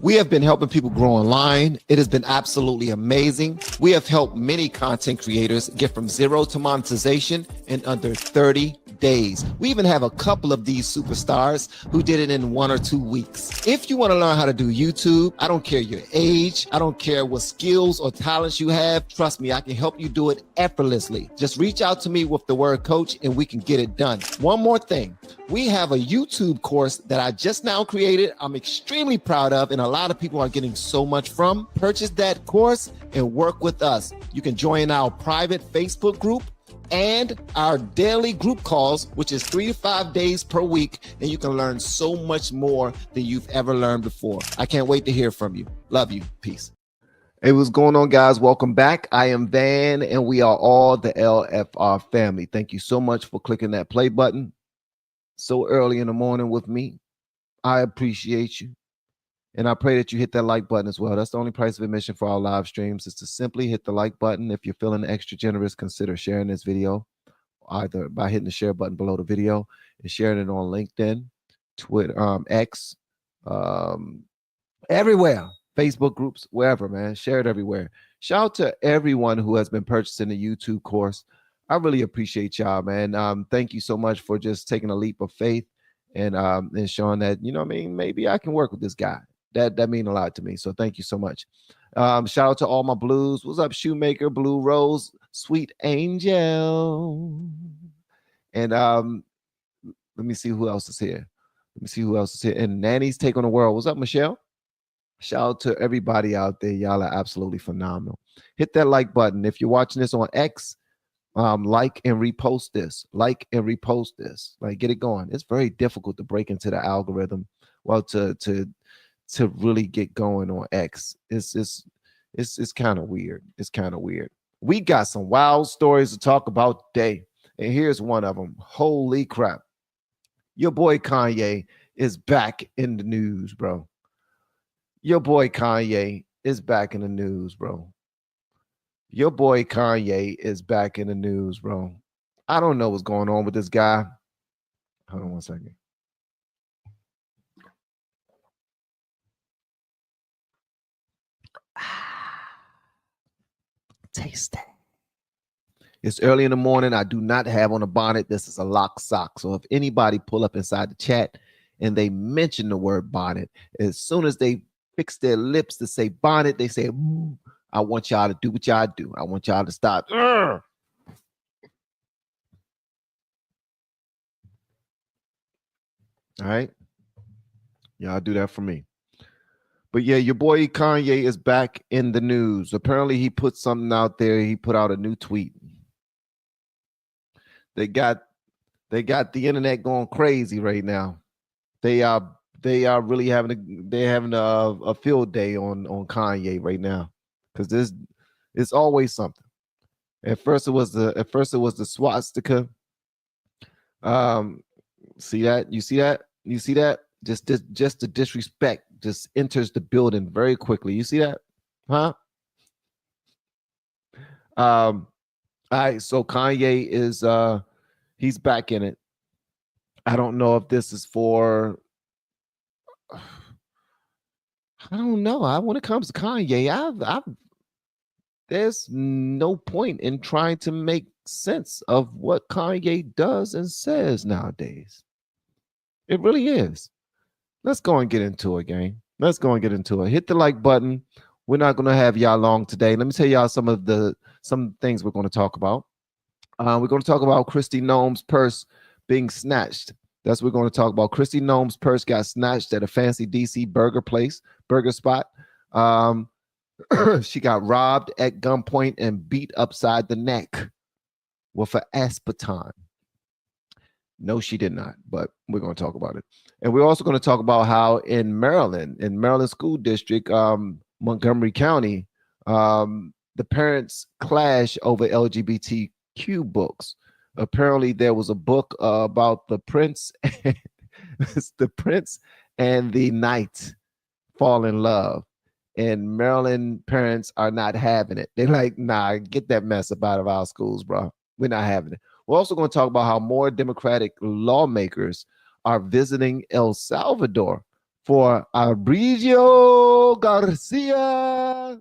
We have been helping people grow online. It has been absolutely amazing. We have helped many content creators get from zero to monetization in under 30 days. We even have a couple of these superstars who did it in 1 or 2 weeks. If you want to learn how to do YouTube, I don't care your age, I don't care what skills or talents you have. Trust me, I can help you do it effortlessly. Just reach out to me with the word coach and we can get it done. One more thing. We have a YouTube course that I just now created. I'm extremely proud of, and a lot of people are getting so much from. Purchase that course and work with us. You can join our private Facebook group and our daily group calls, which is 3 to 5 days per week, and you can learn so much more than you've ever learned before. I can't wait to hear from you. Love you. Peace. Hey, what's going on, guys? Welcome back. I am Van, and we are all the LFR family. Thank you so much for clicking that play button so early in the morning with me. I appreciate you. And I pray that you hit that like button as well. That's the only price of admission for our live streams, is to simply hit the like button. If you're feeling extra generous, consider sharing this video either by hitting the share button below the video and sharing it on LinkedIn, Twitter, X, everywhere, Facebook groups, wherever, man. Share it everywhere. Shout out to everyone who has been purchasing the YouTube course. I really appreciate y'all, man. Thank you so much for just taking a leap of faith and showing that, you know what I mean, maybe I can work with this guy. That means a lot to me. So thank you so much. Shout out to all my blues. What's up, Shoemaker, Blue Rose, Sweet Angel? And let me see who else is here. And Nanny's Take on the World. What's up, Michelle? Shout out to everybody out there. Y'all are absolutely phenomenal. Hit that like button. If you're watching this on X, like and repost this. Like, get it going. It's very difficult to break into the algorithm. Well, to really get going on X. It's kind of weird. It's kind of weird. We got some wild stories to talk about today, and here's one of them. Holy crap. Your boy Kanye is back in the news, bro. Your boy Kanye is back in the news, bro. Your boy Kanye is back in the news, bro. I don't know what's going on with this guy. Hold on one second. Taste that. It's early in the morning. I do not have on a bonnet. This is a lock sock. So if anybody pull up inside the chat and they mention the word bonnet, as soon as they fix their lips to say bonnet, they say, I want y'all to do what y'all do. I want y'all to stop. All right. Y'all do that for me. But yeah, your boy Kanye is back in the news. Apparently he put something out there. He put out a new tweet. They got the internet going crazy right now. They are really having a field day on Kanye right now, because this is always something. At first it was the swastika. See that? You see that? Just the disrespect just enters the building very quickly. You see that? Huh? All right, so Kanye is he's back in it. I don't know if this is for, I don't know. When it comes to Kanye, there's no point in trying to make sense of what Kanye does and says nowadays. It really is. Let's go and get into it, gang. Let's go and get into it. Hit the like button. We're not going to have y'all long today. Let me tell y'all some things we're going to talk about. We're going to talk about Kristi Noem's purse being snatched. That's what we're going to talk about. Kristi Noem's purse got snatched at a fancy DC burger spot. She got robbed at gunpoint and beat upside the neck with an aspartame. No, she did not, but we're going to talk about it. And we're also going to talk about how in Maryland School District, Montgomery County, the parents clash over LGBTQ books. Apparently, there was a book about the prince and the knight fall in love. And Maryland parents are not having it. They're like, nah, get that mess up out of our schools, bro. We're not having it. We're also going to talk about how more Democratic lawmakers are visiting El Salvador for Abrigio Garcia,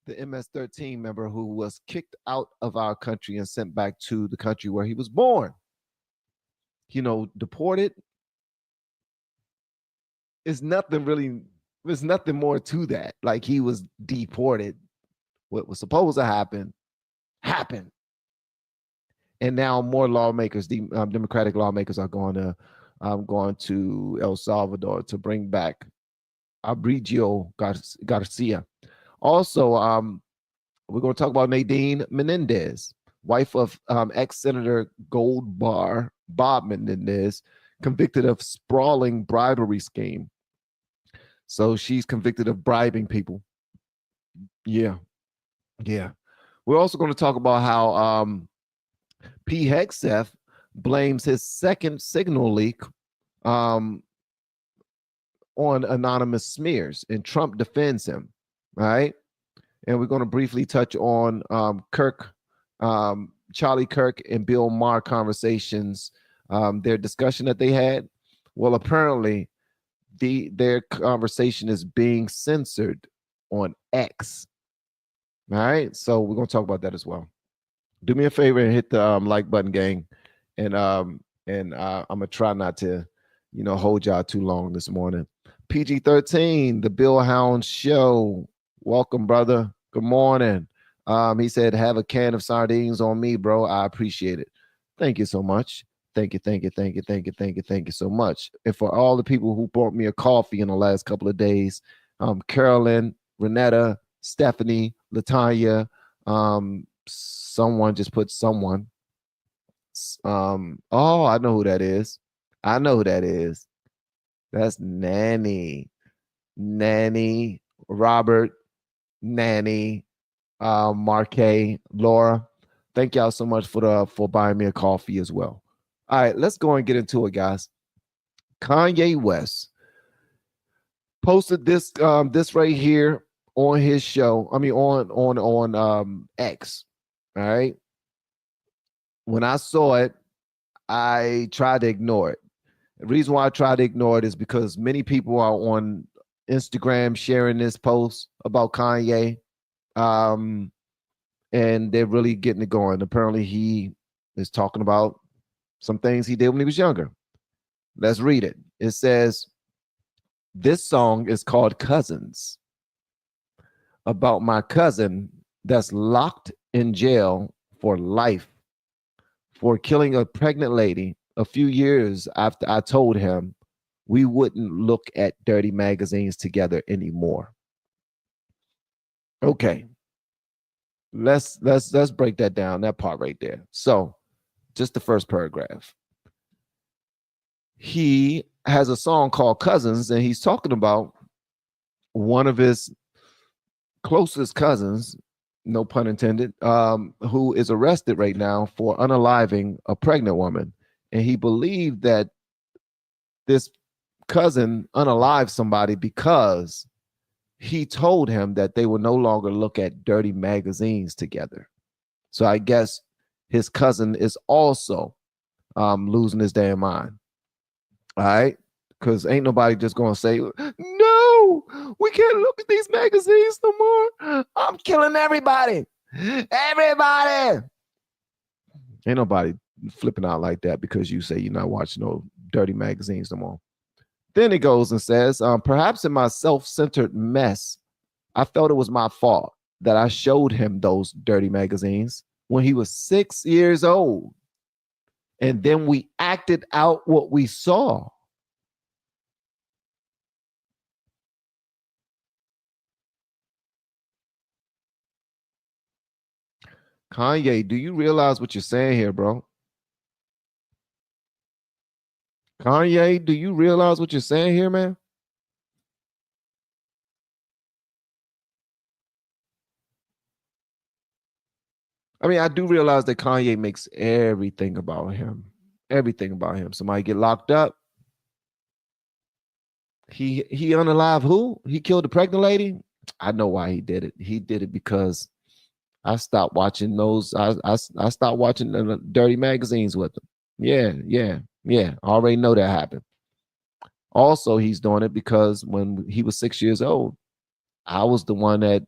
the MS-13 member who was kicked out of our country and sent back to the country where he was born. Deported. There's nothing more to that. Like, he was deported. What was supposed to happen happened. And now more lawmakers, Democratic lawmakers, are going to El Salvador to bring back Abrigio Garcia. Also, we're going to talk about Nadine Menendez, wife of ex-Senator Goldbar Bob Menendez, convicted of sprawling bribery scheme. So she's convicted of bribing people. Yeah. We're also going to talk about how P. Hegseth blames his second signal leak on anonymous smears, and Trump defends him. All right. And we're going to briefly touch on Charlie Kirk and Bill Maher conversations, their discussion that they had. Well, apparently their conversation is being censored on X. All right. So we're going to talk about that as well. Do me a favor and hit the like button, gang. And I'm going to try not to, hold y'all too long this morning. PG-13, the Bill Hound Show. Welcome, brother. Good morning. He said, have a can of sardines on me, bro. I appreciate it. Thank you so much. Thank you so much. And for all the people who bought me a coffee in the last couple of days, Carolyn, Renetta, Stephanie, Latanya, someone just put someone. Oh, I know who that is. That's Nanny, Robert, Nanny, Marquet, Laura. Thank y'all so much for buying me a coffee as well. All right, let's go and get into it, guys. Kanye West posted this right here on his show. I mean, on X. All right. When I saw it, I tried to ignore it. The reason why I tried to ignore it is because many people are on Instagram sharing this post about Kanye, and they're really getting it going. Apparently, he is talking about some things he did when he was younger. Let's read it. It says, this song is called Cousins, about my cousin that's locked in jail for life for killing a pregnant lady a few years after I told him we wouldn't look at dirty magazines together anymore. Okay. Let's break that down, that part right there. So, just the first paragraph. He has a song called Cousins, and he's talking about one of his closest cousins, no pun intended, who is arrested right now for unaliving a pregnant woman. And he believed that this cousin unalived somebody because he told him that they would no longer look at dirty magazines together. So I guess his cousin is also losing his damn mind. All right. Because ain't nobody just going to say, no, we can't look at these magazines no more. I'm killing everybody. Everybody. Ain't nobody flipping out like that because you say you're not watching no dirty magazines no more. Then it goes and says, perhaps in my self-centered mess, I felt it was my fault that I showed him those dirty magazines when he was 6 years old. And then we acted out what we saw. Kanye, do you realize what you're saying here, bro? Kanye, do you realize what you're saying here, man? I mean, I do realize that Kanye makes everything about him. Everything about him. Somebody get locked up. He unalive who? He killed the pregnant lady? I know why he did it. He did it because I stopped watching those. I stopped watching the dirty magazines with him. Yeah. I already know that happened. Also, he's doing it because when he was 6 years old, I was the one that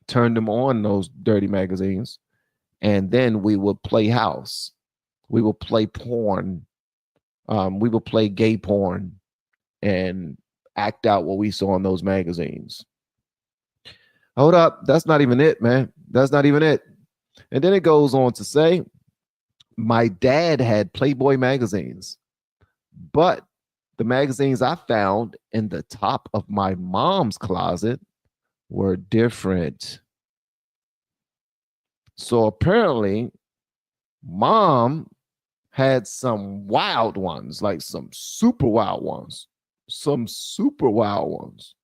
turned him on those dirty magazines. And then we would play house. We would play porn. We would play gay porn and act out what we saw in those magazines. Hold up. That's not even it, man. That's not even it. And then it goes on to say, my dad had Playboy magazines, but the magazines I found in the top of my mom's closet were different. So apparently, mom had some wild ones, like some super wild ones. Some super wild ones.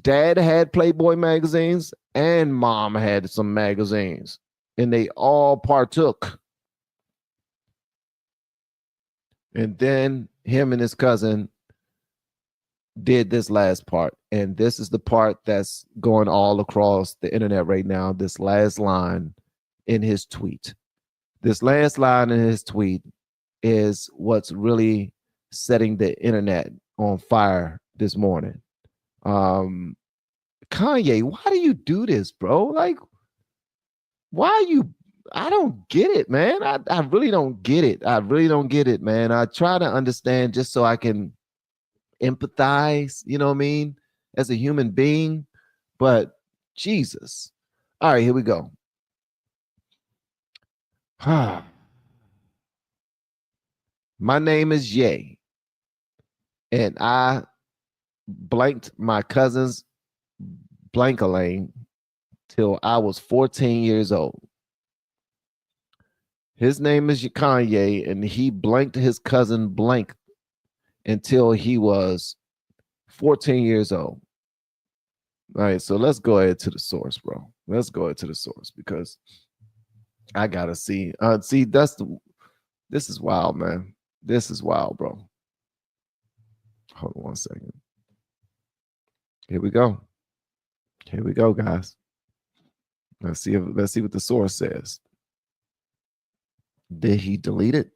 Dad had Playboy magazines and mom had some magazines, and they all partook. And then him and his cousin did this last part. And this is the part that's going all across the internet right now. This last line in his tweet. This last line in his tweet is what's really setting the internet on fire this morning. Kanye, why do you do this, bro? Like, why are you? I don't get it, man. I really don't get it. I really don't get it, man. I try to understand just so I can empathize, you know what I mean, as a human being. But Jesus. All right, here we go. My name is Ye, and I blanked my cousin's blank-a-lane till I was 14 years old. His name is Kanye, and he blanked his cousin blank until he was 14 years old. All right, so let's go ahead to the source, bro. Let's go ahead to the source because I gotta see. This is wild, man. This is wild, bro. Hold on one second. Here we go. Here we go, guys. Let's see what the source says. Did he delete it?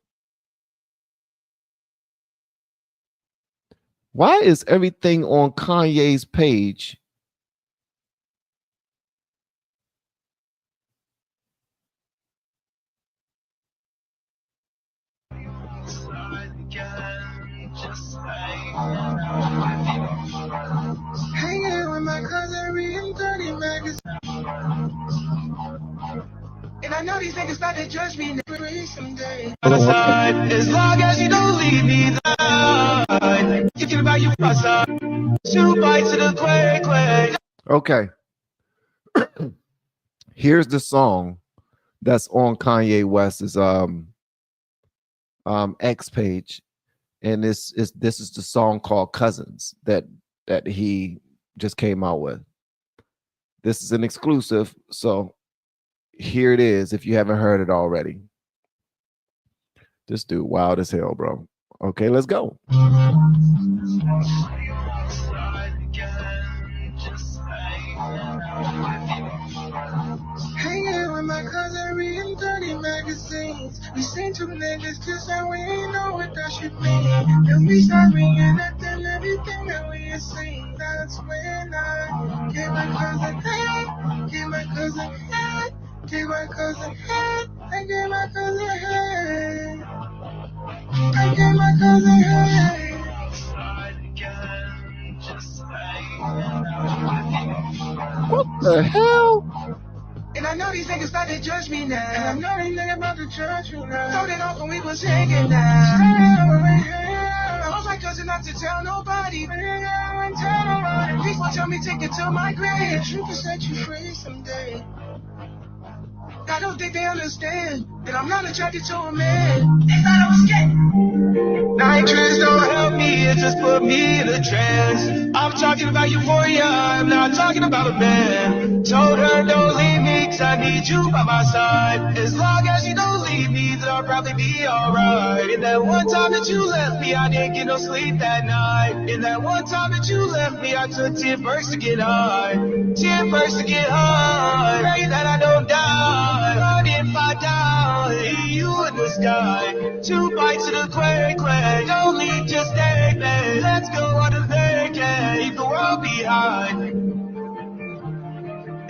Why is everything on Kanye's page hanging with my cousin reading 30 magazines? And I know these niggas about to judge me someday. As long as you don't leave me there, thinking about you outside. 2 bites of the clay. Okay. Here's the song that's on Kanye West's X page, and this is the song called Cousins that he just came out with. This is an exclusive, so here it is if you haven't heard it already. This dude wild as hell, bro. Okay, let's go. Hanging with my cousin reading 30 magazines. We seen 2 niggas kiss and we ain't know what that shit mean. Then we start reenacting everything that we had seen. That's when I gave my cousin head, gave my cousin head, gave my cousin head, I gave my cousin head, I gave my cousin head. What the hell? And I know these niggas about to judge me now. And I know these niggas about to judge me now. Told it off when we was hanging now. I was my cousin not to tell nobody. Please won't tell me take it to my grave. You can set you free someday. I don't think they understand that I'm not attracted to a man. They thought I was gay. Nitrous don't help me, it just put me in a trance. I'm talking about euphoria, I'm not talking about a man. Told her don't leave me, cause I need you by my side. As long as you don't leave me, then I'll probably be alright. In that one time that you left me, I didn't get no sleep that night. In that one time that you left me, I took 10 bursts to get high. 10 bursts to get high, pray that I don't die. But if I die, you in the sky. 2 bites of the quake, don't leave, just stay, babe. Let's go on a vacay. Leave the world behind.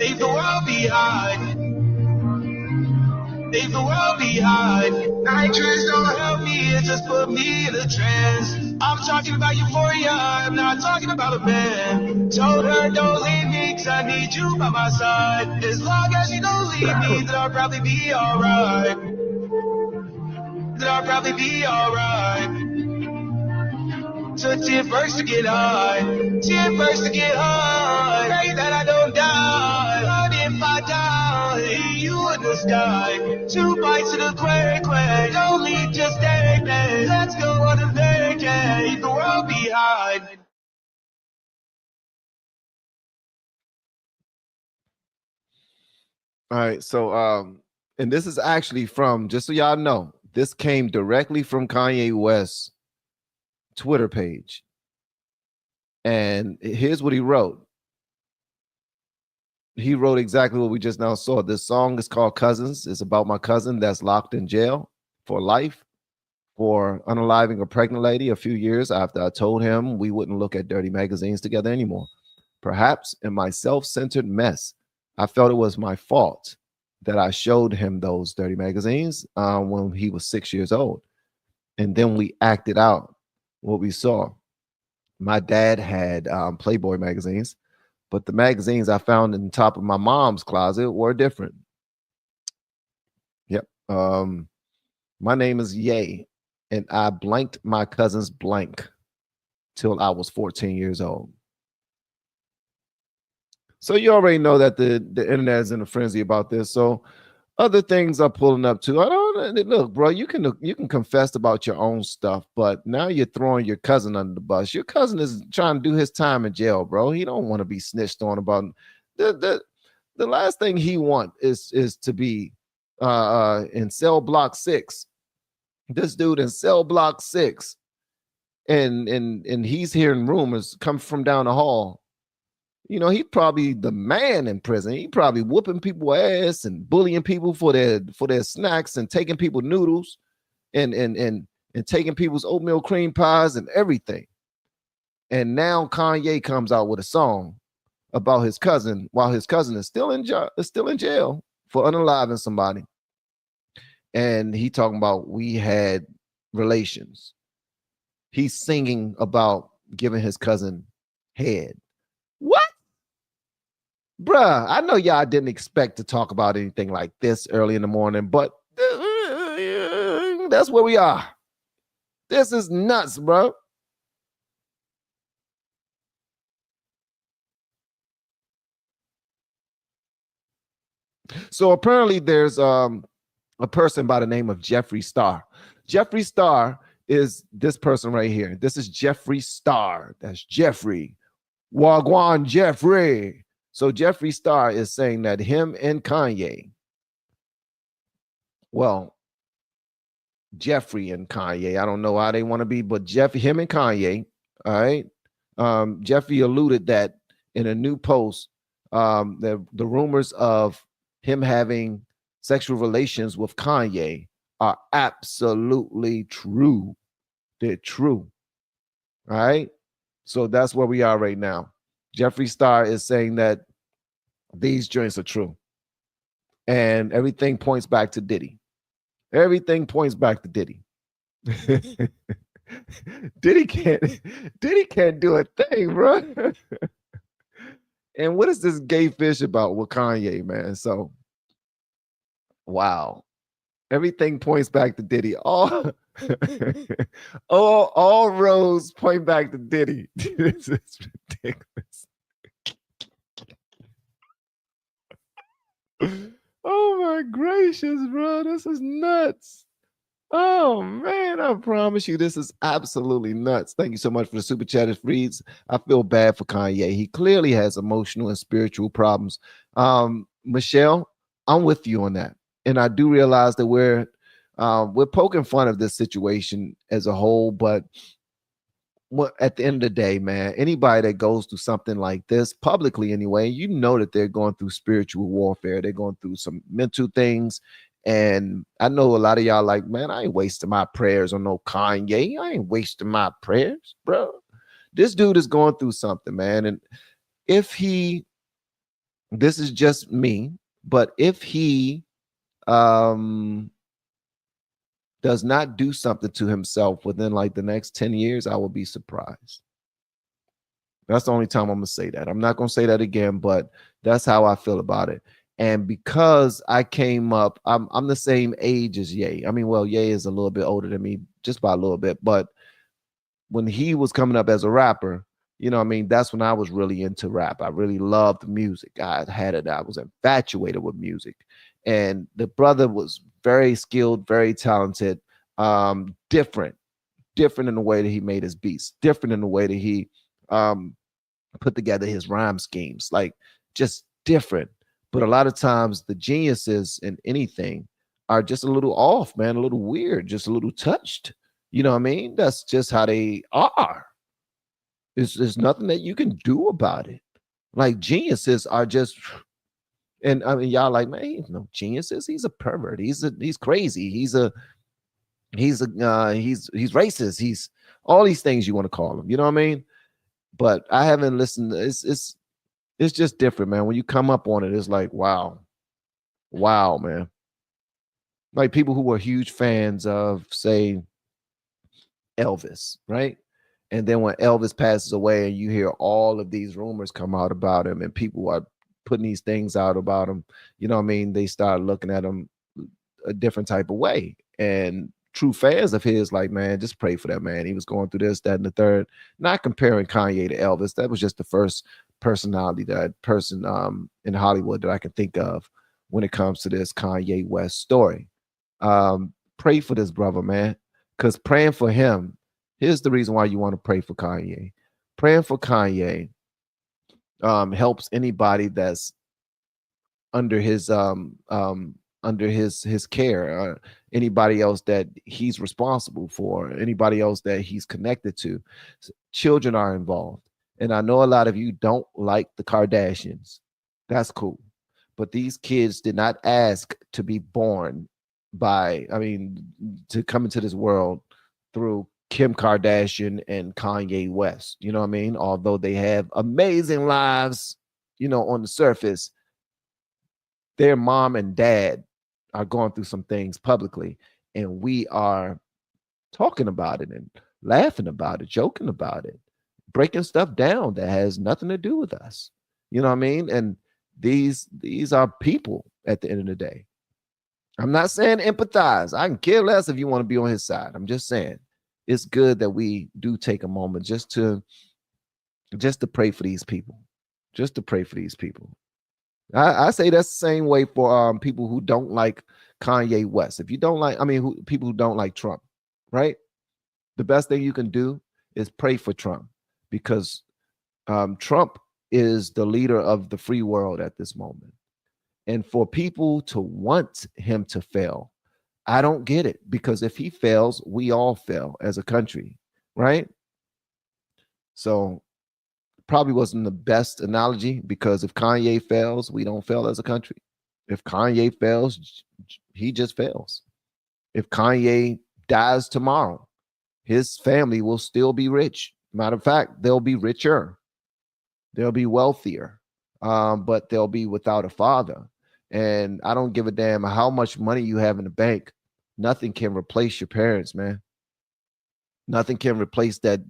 Leave the world behind. Leave the world behind. Nitrous don't help me, it just put me in a trance. I'm talking about euphoria, I'm not talking about a man. Told her don't leave me, cause I need you by my side. As long as you don't leave me, then I'll probably be alright. Then I'll probably be alright. Took 10 first to get high, 10 first to get high. Pray that I don't die. But if I die, you in the sky. 2 bites of the quake, don't leave, just stay, babe. Let's go on a vacay. Leave the world behind. All right, so and this is actually from, just so y'all know, this came directly from Kanye West's Twitter page. And here's what he wrote. He wrote exactly what we just now saw. This song is called Cousins. It's about my cousin that's locked in jail for life for unaliving a pregnant lady a few years after I told him we wouldn't look at dirty magazines together anymore. Perhaps in my self-centered mess, I felt it was my fault that I showed him those dirty magazines when he was 6 years old. And then we acted out what we saw. My dad had Playboy magazines, but the magazines I found in the top of my mom's closet were different. Yep. My name is Ye, and I blanked my cousin's blank till I was 14 years old. So you already know that the internet is in a frenzy about this. So other things are pulling up too. I don't look, bro. You can confess about your own stuff, but now you're throwing your cousin under the bus. Your cousin is trying to do his time in jail, bro. He don't want to be snitched on about. The last thing he want is to be in cell block 6. This dude in cell block 6, and he's hearing rumors come from down the hall. You know, he's probably the man in prison. He probably whooping people ass and bullying people for their snacks and taking people noodles and taking people's oatmeal cream pies and everything. And now Kanye comes out with a song about his cousin while his cousin is still in jail for unaliving somebody. And he talking about we had relations. He's singing about giving his cousin head. What? Bruh, I know y'all didn't expect to talk about anything like this early in the morning, but that's where we are. This is nuts, bro. So apparently there's a person by the name of Jeffree Star. Jeffree Star is this person right here. This is Jeffree Star. That's Jeffree. Wagwan Jeffree. So Jeffree Star is saying that him and Kanye, well, Jeffree and Kanye, I don't know how they want to be, but him and Kanye, all right. Jeffree alluded that in a new post, the rumors of him having sexual relations with Kanye are absolutely true. They're true. All right. So that's where we are right now. Jeffree Star is saying that these joints are true. And everything points back to Diddy. Everything points back to Diddy. Diddy can't do a thing, bro. And what is this gay fish about with Kanye, man? So, wow. Everything points back to Diddy. All roads point back to Diddy. This is ridiculous. Oh my gracious, bro. This is nuts. Oh man, I promise you this is absolutely nuts. Thank you so much for the super chat. It reads, I feel bad for Kanye. He clearly has emotional and spiritual problems. Michelle, I'm with you on that. And I do realize that we're poking fun of this situation as a whole, but at the end of the day, man, anybody that goes through something like this publicly anyway, you know that they're going through spiritual warfare. They're going through some mental things. And I know a lot of y'all like, man, I ain't wasting my prayers on no Kanye. I ain't wasting my prayers, bro. This dude is going through something, man. And if he, this is just me, but if he um does not do something to himself within like the next 10 years, I will be surprised. That's the only time I'm gonna say that. I'm not gonna say that again, but that's how I feel about it. And because I came up, I'm the same age as Ye. I mean, well, Ye is a little bit older than me, just by a little bit. But when he was coming up as a rapper, you know what I mean, that's when I was really into rap. I really loved music. I had it, I was infatuated with music. And the brother was very skilled, very talented, different in the way that he made his beats, different in the way that he put together his rhyme schemes, like just different. But a lot of times the geniuses in anything are just a little off, man, a little weird, just a little touched. You know what I mean? That's just how they are. There's nothing that you can do about it. Like geniuses are just, and I mean, y'all like, man, he's no geniuses. He's a pervert. He's crazy. He's racist. He's all these things you want to call him. You know what I mean? But I haven't listened. It's just different, man. When you come up on it, it's like, wow, man. Like people who were huge fans of, say, Elvis, right? And then when Elvis passes away and you hear all of these rumors come out about him and people are putting these things out about him, you know what I mean? They start looking at him a different type of way. And true fans of his, like, man, just pray for that man. He was going through this, that, and the third. Not comparing Kanye to Elvis. That was just the first personality, that person in Hollywood that I can think of when it comes to this Kanye West story. Pray for this brother, man, because praying for him, here's the reason why you want to pray for Kanye. Praying for Kanye helps anybody that's under his care, anybody else that he's responsible for, anybody else that he's connected to. Children are involved. And I know a lot of you don't like the Kardashians. That's cool. But these kids did not ask to be born to come into this world through Kim Kardashian and Kanye West. You know what I mean? Although they have amazing lives, you know, on the surface, their mom and dad are going through some things publicly, and we are talking about it and laughing about it, joking about it, breaking stuff down that has nothing to do with us. You know what I mean? And these are people at the end of the day. I'm not saying empathize. I can care less if you want to be on his side. I'm just saying it's good that we do take a moment just to pray for these people. Just to pray for these people. I say that's the same way for people who don't like Kanye West. If you don't like, people who don't like Trump, right? The best thing you can do is pray for Trump, because Trump is the leader of the free world at this moment. And for people to want him to fail, I don't get it, because if he fails, we all fail as a country, right? So probably wasn't the best analogy, because if Kanye fails, we don't fail as a country. If Kanye fails, he just fails. If Kanye dies tomorrow, his family will still be rich. Matter of fact, they'll be richer. They'll be wealthier, but they'll be without a father. And I don't give a damn how much money you have in the bank. Nothing can replace your parents, man. Nothing can replace that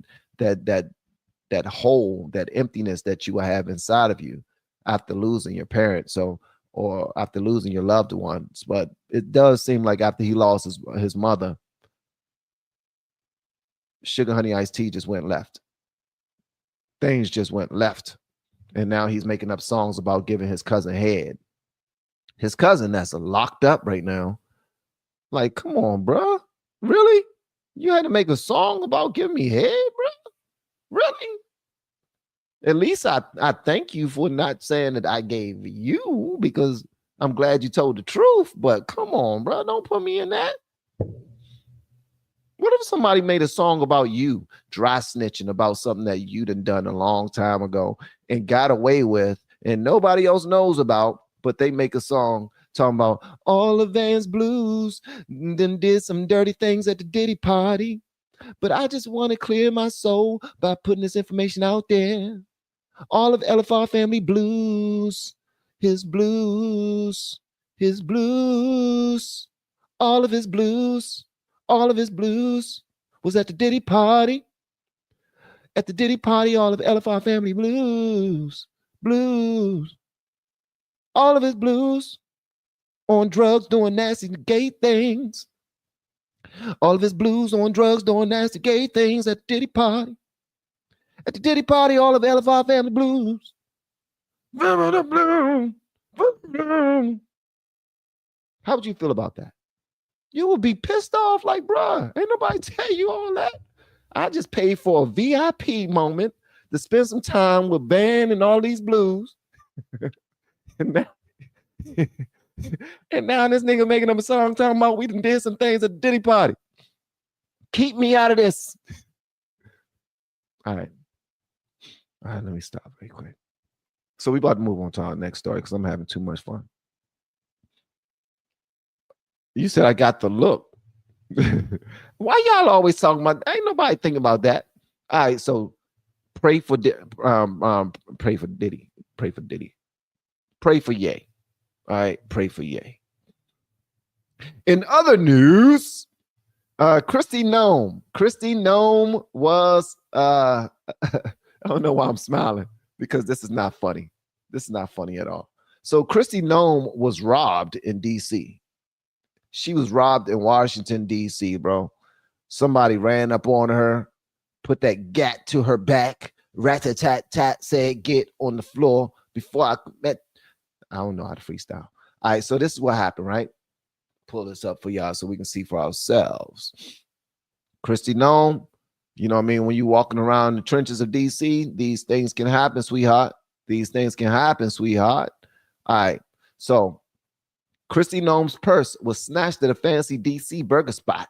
hole, that emptiness that you have inside of you after losing your parents, or after losing your loved ones. But it does seem like after he lost his mother, Sugar Honey Iced Tea just went left. Things just went left. And now he's making up songs about giving his cousin head. His cousin that's locked up right now. Like, come on, bro. Really? You had to make a song about giving me head, bro? Really? At least I thank you for not saying that I gave you, because I'm glad you told the truth. But come on, bro. Don't put me in that. What if somebody made a song about you dry snitching about something that you done a long time ago and got away with and nobody else knows about, but they make a song talking about all of Van's blues, then did some dirty things at the Diddy party. But I just want to clear my soul by putting this information out there. All of LFR family blues, his blues, his blues, all of his blues, all of his blues was at the Diddy party. At the Diddy party, all of LFR family blues, blues, all of his blues on drugs, doing nasty gay things. All of his blues on drugs, doing nasty gay things at the Diddy party. At the Diddy party, all of LFR family blues. How would you feel about that? You would be pissed off like, bruh, ain't nobody tell you all that. I just paid for a VIP moment to spend some time with Van and all these blues. and now this nigga making up a song talking about we done did some things at the Diddy party. Keep me out of this. All right, let me stop very quick. So we about to move on to our next story because I'm having too much fun. You said I got the look. Why y'all always talking about? Ain't nobody thinking about that. All right, so pray for Diddy. Pray for Diddy. Pray for Diddy. Pray for Ye. All right, pray for Ye. In other news, Kristi Noem. Kristi Noem was I don't know why I'm smiling because this is not funny. This is not funny at all. So Kristi Noem was robbed in DC. She was robbed in Washington, D.C., bro. Somebody ran up on her, put that gat to her back, rat-a-tat-tat, said, get on the floor before I met. I don't know how to freestyle. All right, so this is what happened, right? Pull this up for y'all so we can see for ourselves. Kristi Noem, you know what I mean? When you're walking around the trenches of D.C., these things can happen, sweetheart. These things can happen, sweetheart. All right, so Kristi Noem's purse was snatched at a fancy DC burger spot.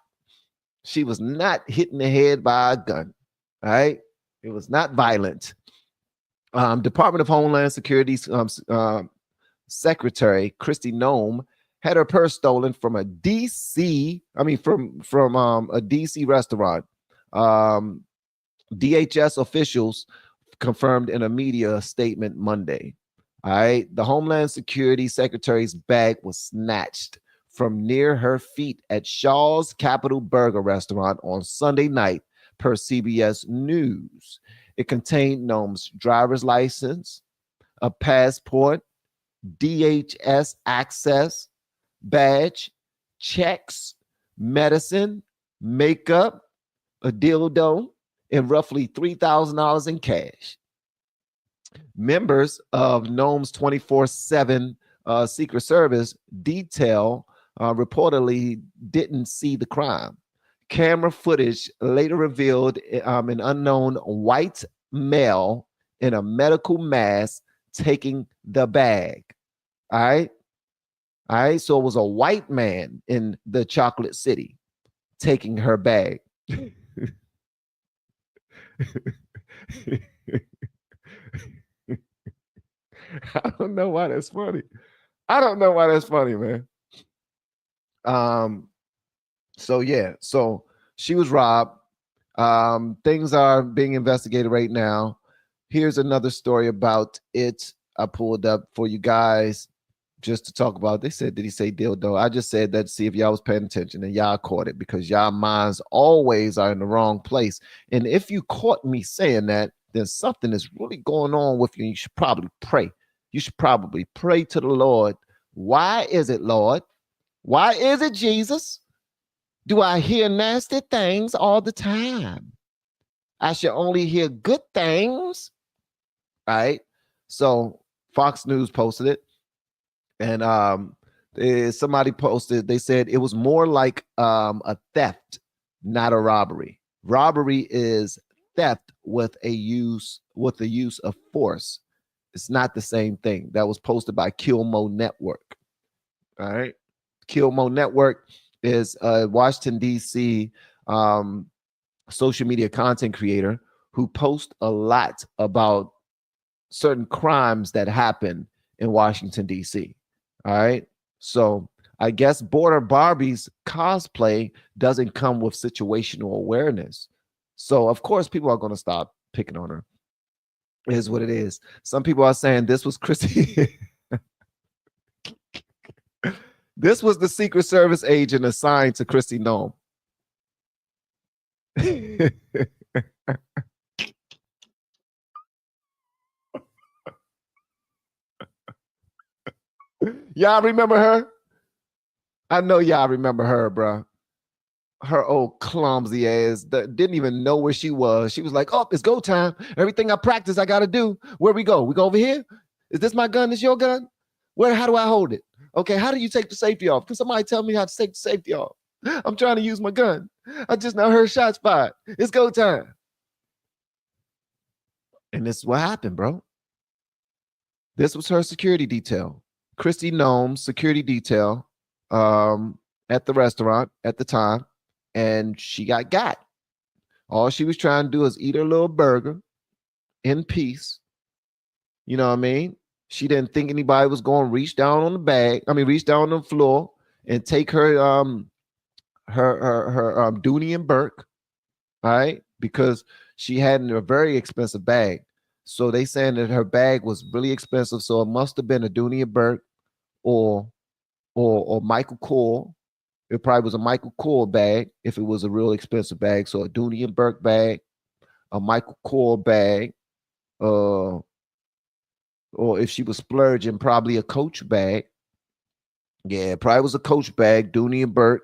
She was not hit in the head by a gun. All right. It was not violent. Department of Homeland Security's Secretary Kristi Noem had her purse stolen from a DC, from a DC restaurant. DHS officials confirmed in a media statement Monday. All right. The Homeland Security Secretary's bag was snatched from near her feet at Shaw's Capital Burger restaurant on Sunday night, per CBS News. It contained Noem's driver's license, a passport, DHS access badge, checks, medicine, makeup, a dildo, and roughly $3,000 in cash. Members of Noem's 24/7 Secret Service detail reportedly didn't see the crime. Camera footage later revealed an unknown white male in a medical mask taking the bag. All right. All right. So it was a white man in the Chocolate City taking her bag. I don't know why that's funny. I don't know why that's funny, man. So yeah, so she was robbed. Things are being investigated right now. Here's another story about it. I pulled up for you guys just to talk about. They said, did he say dildo? I just said that to see if y'all was paying attention and y'all caught it because y'all minds always are in the wrong place. And if you caught me saying that, then something is really going on with you. You should probably pray. You should probably pray to the Lord. Why is it, Lord? Why is it, Jesus? Do I hear nasty things all the time? I should only hear good things. Right? So Fox News posted it. And somebody posted, they said it was more like a theft, not a robbery. Robbery is theft with the use of force. It's not the same thing. That was posted by Kilmo Network. All right. Kilmo Network is a Washington, D.C. social media content creator who posts a lot about certain crimes that happen in Washington, D.C. All right. So I guess Border Barbie's cosplay doesn't come with situational awareness. So, of course, people are going to stop picking on her. It is what it is. Some people are saying this was Kristi. This was the Secret Service agent assigned to Kristi Noem. Y'all remember her? I know y'all remember her, bro. Her old clumsy ass that didn't even know where she was. She was like, "Oh, it's go time. Everything I practice, I gotta do. Where we go? We go over here? Is this my gun? This your gun? Where? How do I hold it? Okay, how do you take the safety off? Can somebody tell me how to take the safety off? I'm trying to use my gun. I just now heard shots fired. It's go time." And this is what happened, bro. This was her security detail. Kristi Noem's security detail at the restaurant at the time, and she got. All she was trying to do is eat her little burger in peace. You know what I mean? She didn't think anybody was going to reach down on the bag. I mean, reach down on the floor and take her Dooney and Burke, all right? Because she had a very expensive bag. So they saying that her bag was really expensive. So it must have been a Dooney and Burke or Michael Kors. It probably was a Michael Kors bag if it was a real expensive bag. So a Dooney and Burke bag, a Michael Kors bag, or if she was splurging, probably a Coach bag. Yeah, it probably was a Coach bag, Dooney and Burke,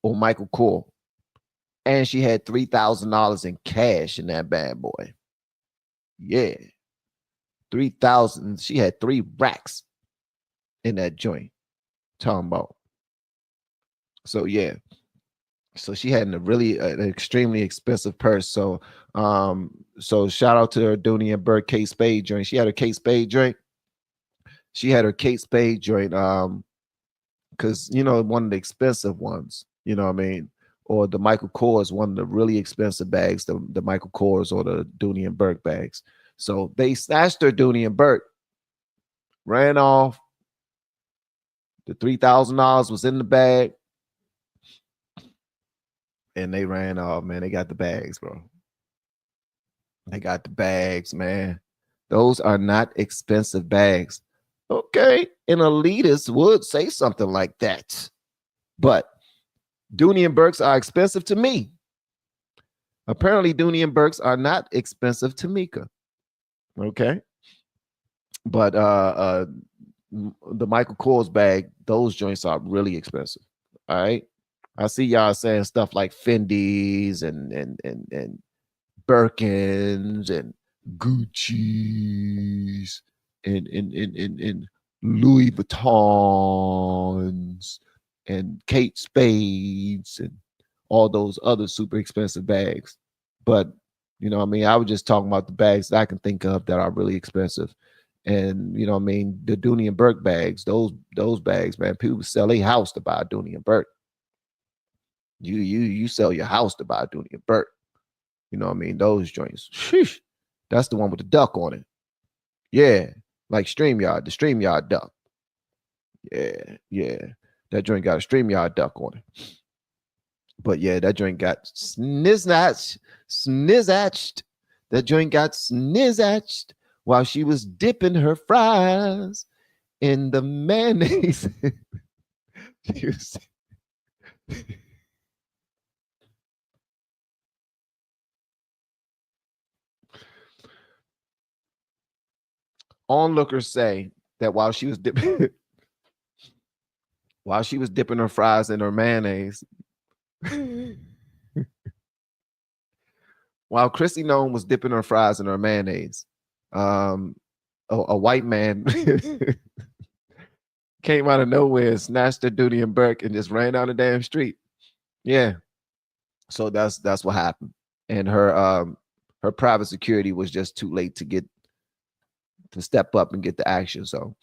or Michael Kors. And she had $3,000 in cash in that bad boy. Yeah. 3,000. She had 3 racks in that joint. Talking about. So yeah. So she had an extremely expensive purse. So shout out to her Dooney and Burke Kate Spade joint. She had her Kate Spade joint. She had her Kate Spade joint. Because one of the expensive ones, you know what I mean? Or the Michael Kors, one of the really expensive bags, the Michael Kors or the Dooney and Burke bags. So they snatched her Dooney and Burke, ran off. The $3,000 was in the bag. And they ran off, man. They got the bags, bro. They got the bags, man. Those are not expensive bags. Okay, an elitist would say something like that. But Dooney and Burks are expensive to me. Apparently, Dooney and Burks are not expensive to Mika. Okay. But the Michael Kors bag, those joints are really expensive. All right. I see y'all saying stuff like Fendi's and Birkins and Gucci's and Louis Vuittons and Kate Spades and all those other super expensive bags. But I was just talking about the bags that I can think of that are really expensive. And the Dooney and Burke bags, those bags, man, people sell their house to buy a Dooney and Burke. You sell your house to buy a Dooney and Burke. Those joints. Sheesh, that's the one with the duck on it. Yeah, like StreamYard, the StreamYard duck. Yeah. That joint got a StreamYard duck on it. But yeah, that joint got snizzatched. That joint got snizzatched while she was dipping her fries in the mayonnaise. Onlookers say that while she was dipping her fries in her mayonnaise, while Kristi Noem was dipping her fries in her mayonnaise, a white man came out of nowhere, snatched her Dooney and Burke, and just ran down the damn street. Yeah. So that's what happened. And her private security was just too late to step up and get the action. So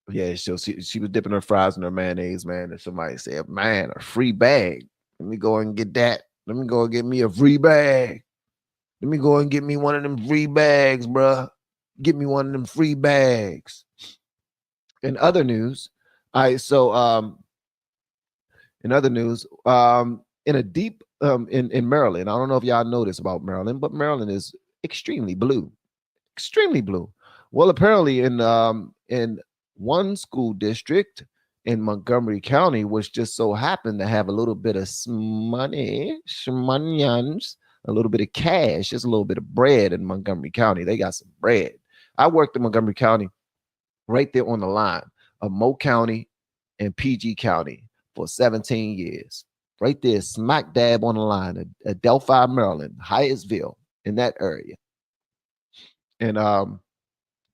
yeah, so she was dipping her fries in her mayonnaise, man. And somebody said, "Man, a free bag. Let me go and get that." Let me go and get me a free bag. Let me go and get me one of them free bags, bruh. Get me one of them free bags. In other news, in other news, in a deep in Maryland, I don't know if y'all know this about Maryland, but Maryland is extremely blue. Extremely blue. Well, apparently in one school district in Montgomery County, which just so happened to have a little bit of money, shmanians, a little bit of cash, just a little bit of bread in Montgomery County. They got some bread. I worked in Montgomery County, right there on the line of Mo County and PG County for 17 years. Right there, smack dab on the line of Delphi, Maryland, Hyattsville, in that area. And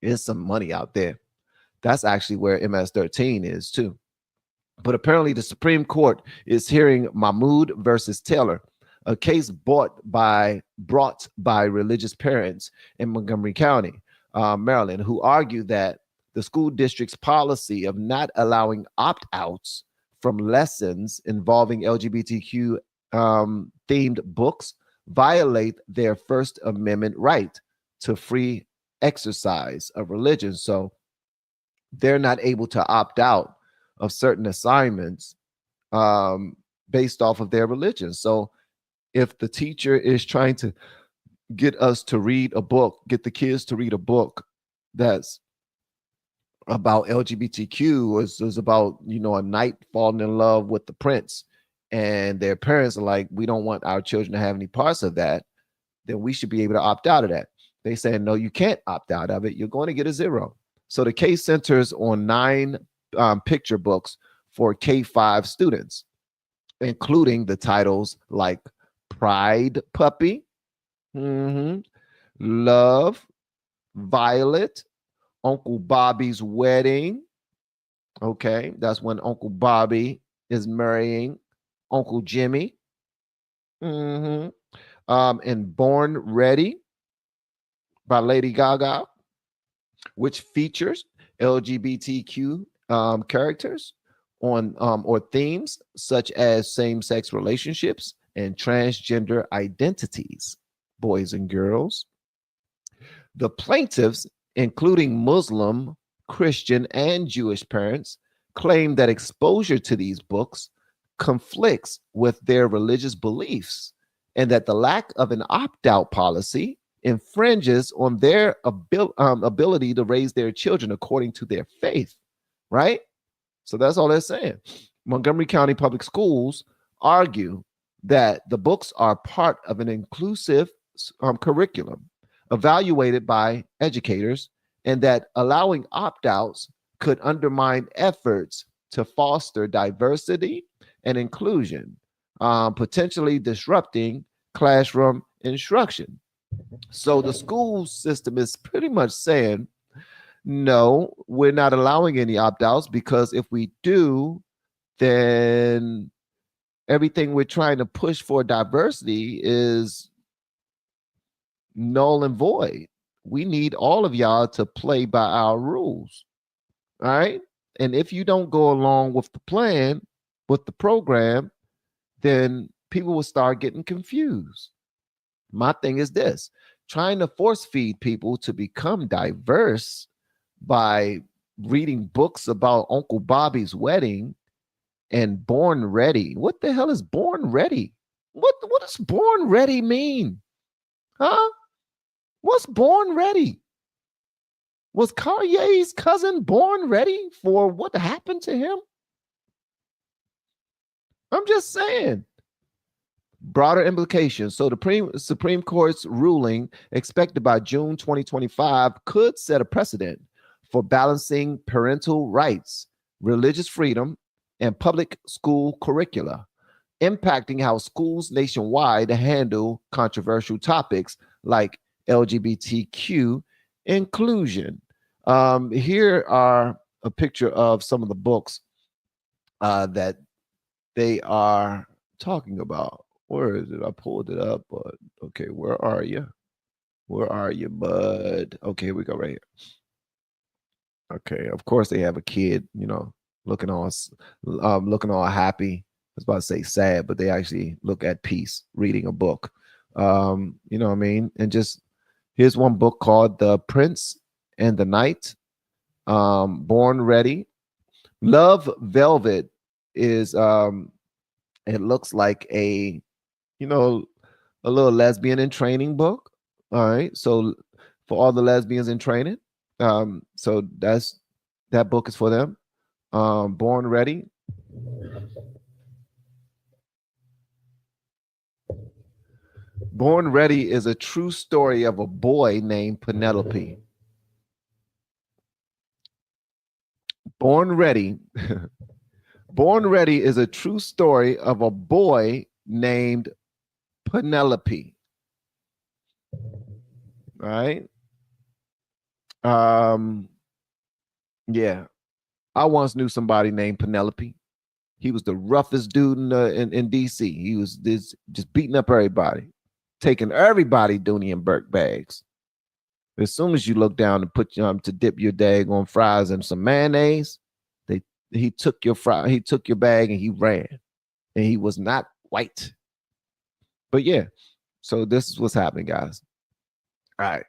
there's some money out there. That's actually where MS-13 is too. But apparently the Supreme Court is hearing Mahmoud versus Taylor, a case brought by religious parents in Montgomery County, Maryland, who argue that the school district's policy of not allowing opt-outs from lessons involving LGBTQ themed books violate their First Amendment right to free exercise of religion. So they're not able to opt out of certain assignments based off of their religion. So if the teacher is trying to get us to read a book, get the kids to read a book that's about LGBTQ, is about, a knight falling in love with the prince, and their parents are like, we don't want our children to have any parts of that, then we should be able to opt out of that. They say, no, you can't opt out of it. You're going to get a 0. So the case centers on 9 picture books for K-5 students, including the titles like Pride Puppy, Love, Violet, Uncle Bobby's Wedding. Okay, that's when Uncle Bobby is marrying Uncle Jimmy. And Born Ready by Lady Gaga, which features LGBTQ characters on or themes such as same-sex relationships and transgender identities, boys and girls. The plaintiffs, including Muslim, Christian, and Jewish parents, claim that exposure to these books conflicts with their religious beliefs and that the lack of an opt-out policy infringes on their ability to raise their children according to their faith, right? So that's all they're saying. Montgomery County Public Schools argue that the books are part of an inclusive curriculum evaluated by educators, and that allowing opt-outs could undermine efforts to foster diversity and inclusion, potentially disrupting classroom instruction. So the school system is pretty much saying, no, we're not allowing any opt-outs, because if we do, then everything we're trying to push for diversity is null and void. We need all of y'all to play by our rules. All right. And if you don't go along with the plan, with the program, then people will start getting confused. My thing is this: trying to force feed people to become diverse by reading books about Uncle Bobby's Wedding and Born Ready. What the hell is Born Ready? What does Born Ready mean? Huh? What's Born Ready? Was Kanye's cousin born ready for what happened to him? I'm just saying. Broader implications. So the Supreme Court's ruling, expected by June 2025, could set a precedent for balancing parental rights, religious freedom, and public school curricula, impacting how schools nationwide handle controversial topics like LGBTQ inclusion. Here are a picture of some of the books that they are talking about. Where is it? I pulled it up, but okay, where are you? Where are you, bud? Okay, we go right here. Okay, of course they have a kid, looking all happy, was about to say sad, but they actually look at peace reading a book. You know what I mean? And just here's one book called The Prince and the Knight, Born Ready. Love Velvet is it looks like a, you know, a little lesbian in training book. All right. So for all the lesbians in training. So that book is for them. Born Ready. Born Ready is a true story of a boy named Penelope. Born Ready. Born Ready is a true story of a boy named Penelope. All right. Yeah. I once knew somebody named Penelope. He was the roughest dude in DC. He was just beating up everybody, taking everybody Dooney and Burke bags. As soon as you look down and put to dip your dag on fries and some mayonnaise, he took your bag and he ran, and he was not white. But yeah, so this is what's happening, guys. All right.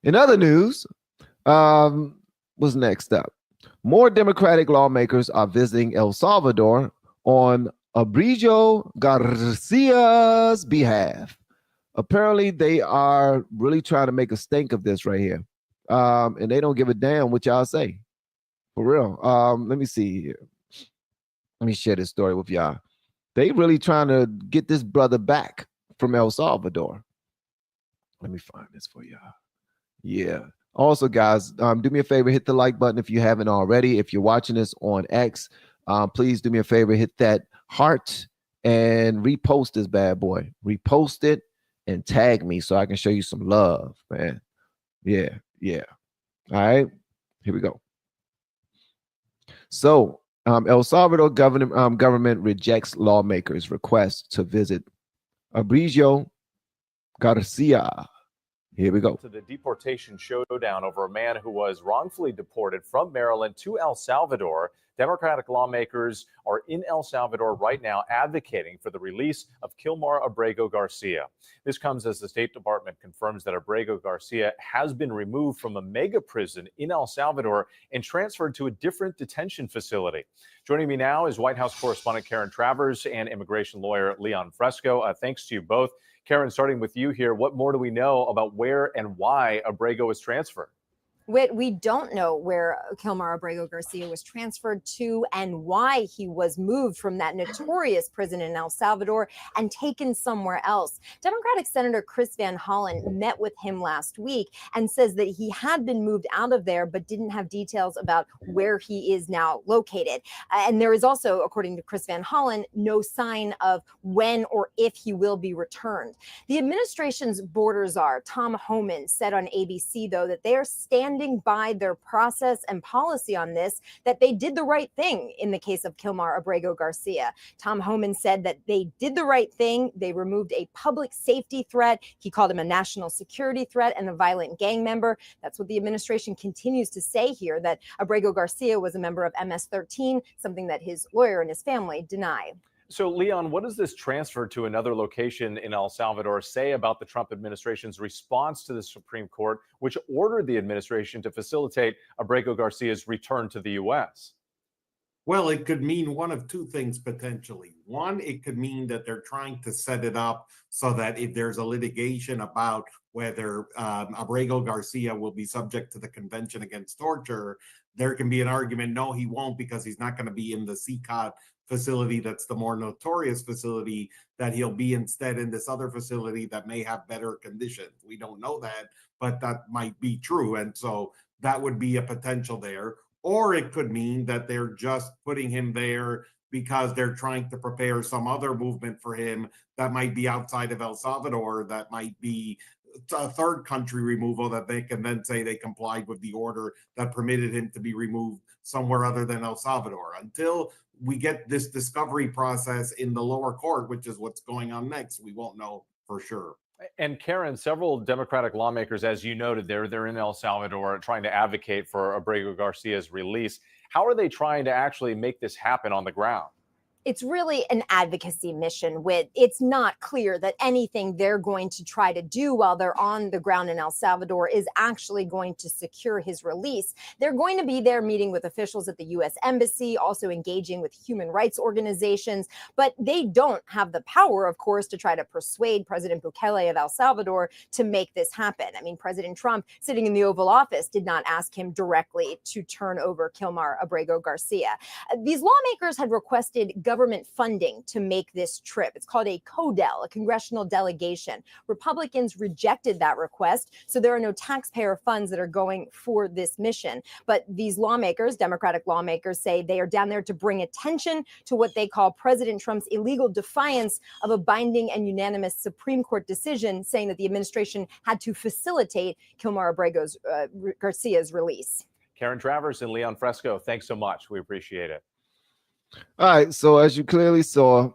In other news, what's next up? More Democratic lawmakers are visiting El Salvador on Abrigo Garcia's behalf. Apparently, they are really trying to make a stink of this right here. And they don't give a damn what y'all say. For real. Let me see here. Let me share this story with y'all. They really trying to get this brother back from El Salvador. Let me find this for y'all. Yeah. Also, guys, do me a favor, hit the like button if you haven't already. If you're watching this on X, please do me a favor, hit that heart and repost this bad boy. Repost it and tag me so I can show you some love, man. Yeah. All right, here we go. So, El Salvador government rejects lawmakers' request to visit Abrigo Garcia. Here we go. To the deportation showdown over a man who was wrongfully deported from Maryland to El Salvador. Democratic lawmakers are in El Salvador right now advocating for the release of Kilmar Abrego Garcia. This comes as the State Department confirms that Abrego Garcia has been removed from a mega prison in El Salvador and transferred to a different detention facility. Joining me now is White House correspondent Karen Travers and immigration lawyer Leon Fresco. Thanks to you both. Karen, starting with you here, what more do we know about where and why Abrego was transferred? Whit, we don't know where Kilmar Abrego Garcia was transferred to and why he was moved from that notorious prison in El Salvador and taken somewhere else. Democratic Senator Chris Van Hollen met with him last week and says that he had been moved out of there but didn't have details about where he is now located. And there is also, according to Chris Van Hollen, no sign of when or if he will be returned. The administration's border czar, Tom Homan, said on ABC, though, that they are standing by their process and policy on this, that they did the right thing in the case of Kilmar Abrego Garcia. Tom Homan said that they did the right thing. They removed a public safety threat. He called him a national security threat and a violent gang member. That's what the administration continues to say here, that Abrego Garcia was a member of MS-13, something that his lawyer and his family deny. So, Leon, what does this transfer to another location in El Salvador say about the Trump administration's response to the Supreme Court, which ordered the administration to facilitate Abrego Garcia's return to the U.S.? Well, it could mean one of two things potentially. One, it could mean that they're trying to set it up so that if there's a litigation about whether Abrego Garcia will be subject to the Convention Against Torture, there can be an argument, no, he won't, because he's not going to be in the CCOT facility that's the more notorious facility, that he'll be instead in this other facility that may have better conditions. We don't know that, but that might be true. And so that would be a potential there. Or it could mean that they're just putting him there because they're trying to prepare some other movement for him that might be outside of El Salvador, that might be a third country removal, that they can then say they complied with the order that permitted him to be removed somewhere other than El Salvador. Until we get this discovery process in the lower court, which is what's going on next, we won't know for sure. And Karen, several Democratic lawmakers, as you noted, they're in El Salvador trying to advocate for Abrego Garcia's release. How are they trying to actually make this happen on the ground? It's really an advocacy mission. It's not clear that anything they're going to try to do while they're on the ground in El Salvador is actually going to secure his release. They're going to be there meeting with officials at the U.S. Embassy, also engaging with human rights organizations, but they don't have the power, of course, to try to persuade President Bukele of El Salvador to make this happen. I mean, President Trump, sitting in the Oval Office, did not ask him directly to turn over Kilmar Abrego Garcia. These lawmakers had requested government funding to make this trip. It's called a CODEL, a congressional delegation. Republicans rejected that request, so there are no taxpayer funds that are going for this mission. But these lawmakers, Democratic lawmakers, say they are down there to bring attention to what they call President Trump's illegal defiance of a binding and unanimous Supreme Court decision, saying that the administration had to facilitate Kilmar Abrego Garcia's release. Karen Travers and Leon Fresco, thanks so much. We appreciate it. All right, so as you clearly saw,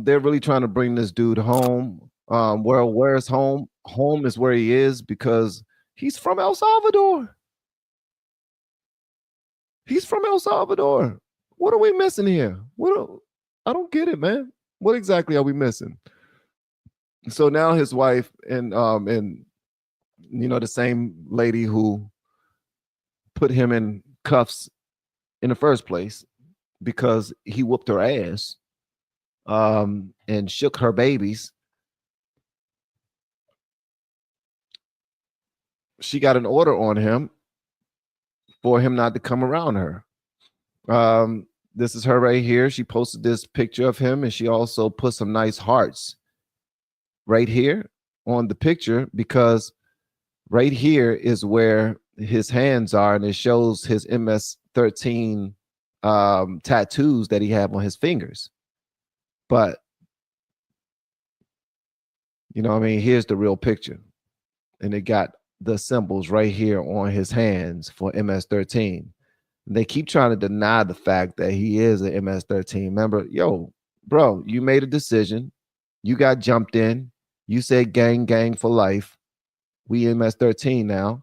they're really trying to bring this dude home. Where's home? Home is where he is because he's from El Salvador. He's from El Salvador. What are we missing here? I don't get it, man. What exactly are we missing? So now his wife and the same lady who put him in cuffs in the first place because he whooped her ass and shook her babies. She got an order on him for him not to come around her. This is her right here. She posted this picture of him, and she also put some nice hearts right here on the picture because right here is where his hands are, and it shows his MS-13 tattoos that he have on his fingers. But here's the real picture, and it got the symbols right here on his hands for MS-13. They keep trying to deny the fact that he is an MS-13 member. Yo, bro, you made a decision. You got jumped in. You said gang for life. We MS-13 now.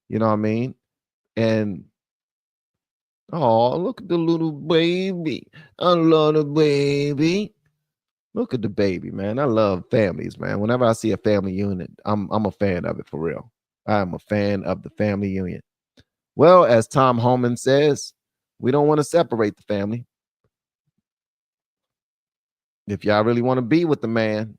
You know what I mean? And oh, look at the little baby. I love the baby. Look at the baby, man. I love families, man. Whenever I see a family unit, I'm a fan of it for real. I'm a fan of the family unit. Well, as Tom Homan says, we don't want to separate the family. If y'all really want to be with the man,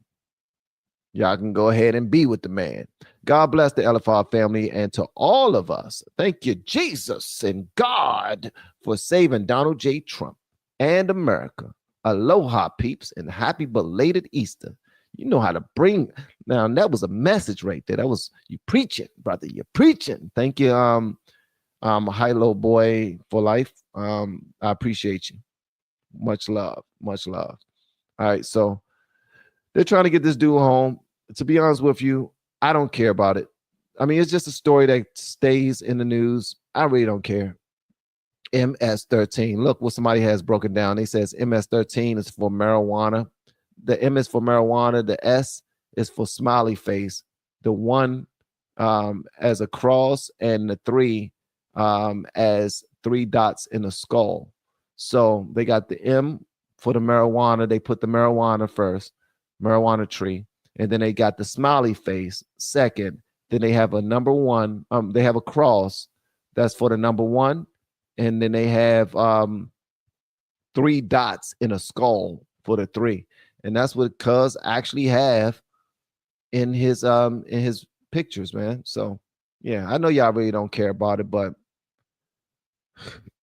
y'all can go ahead and be with the man. God bless the LFR family and to all of us. Thank you, Jesus and God, for saving Donald J. Trump and America. Aloha, peeps, and happy belated Easter. You know how to bring. Now, that was a message right there. That was you preaching, brother. You're preaching. Thank you, Hilo boy for life. I appreciate you. Much love. Much love. All right, so they're trying to get this dude home. To be honest with you, I don't care about it. I mean, it's just a story that stays in the news. I really don't care. MS-13. Look what somebody has broken down. They says MS-13 is for marijuana. The M is for marijuana. The S is for smiley face. The 1 as a cross, and the 3 as 3 dots in a skull. So they got the M for the marijuana. They put the marijuana first, marijuana tree. And then they got the smiley face second. Then they have a number 1. They have a cross that's for the number 1. And then they have 3 dots in a skull for the 3. And that's what Cuz actually have in his pictures, man. So yeah, I know y'all really don't care about it, but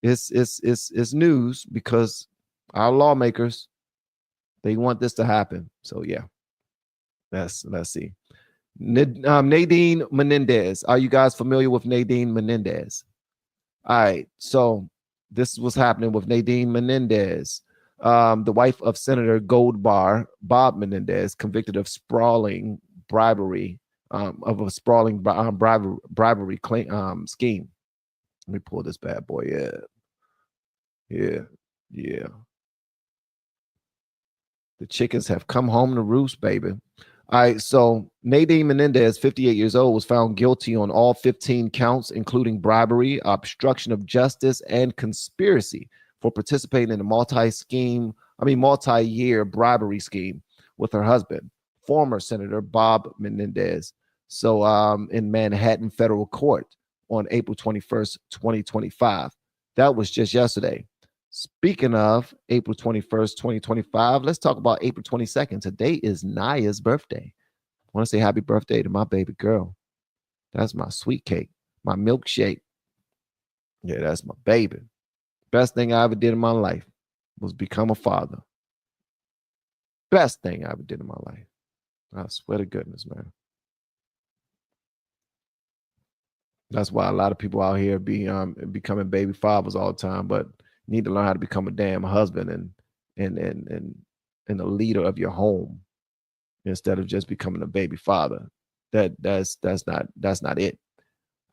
it's news because our lawmakers, they want this to happen. So yeah. Let's see. Nadine Menendez. Are you guys familiar with Nadine Menendez? All right. So this is what's happening with Nadine Menendez, the wife of Senator Goldbar, Bob Menendez, convicted of bribery scheme. Let me pull this bad boy. Yeah. The chickens have come home to roost, baby. All right, so Nadine Menendez, 58 years old, was found guilty on all 15 counts, including bribery, obstruction of justice, and conspiracy for participating in a multi-scheme multi-year bribery scheme with her husband, former Senator Bob Menendez. So in Manhattan federal court on April 21st, 2025. That was just yesterday. Speaking of April 21st, 2025, let's talk about April 22nd. Today is Naya's birthday. I want to say happy birthday to my baby girl. That's my sweet cake, my milkshake. Yeah, that's my baby. Best thing I ever did in my life was become a father. Best thing I ever did in my life. I swear to goodness, man. That's why a lot of people out here be becoming baby fathers all the time, but you need to learn how to become a damn husband and a leader of your home instead of just becoming a baby father. That's not it.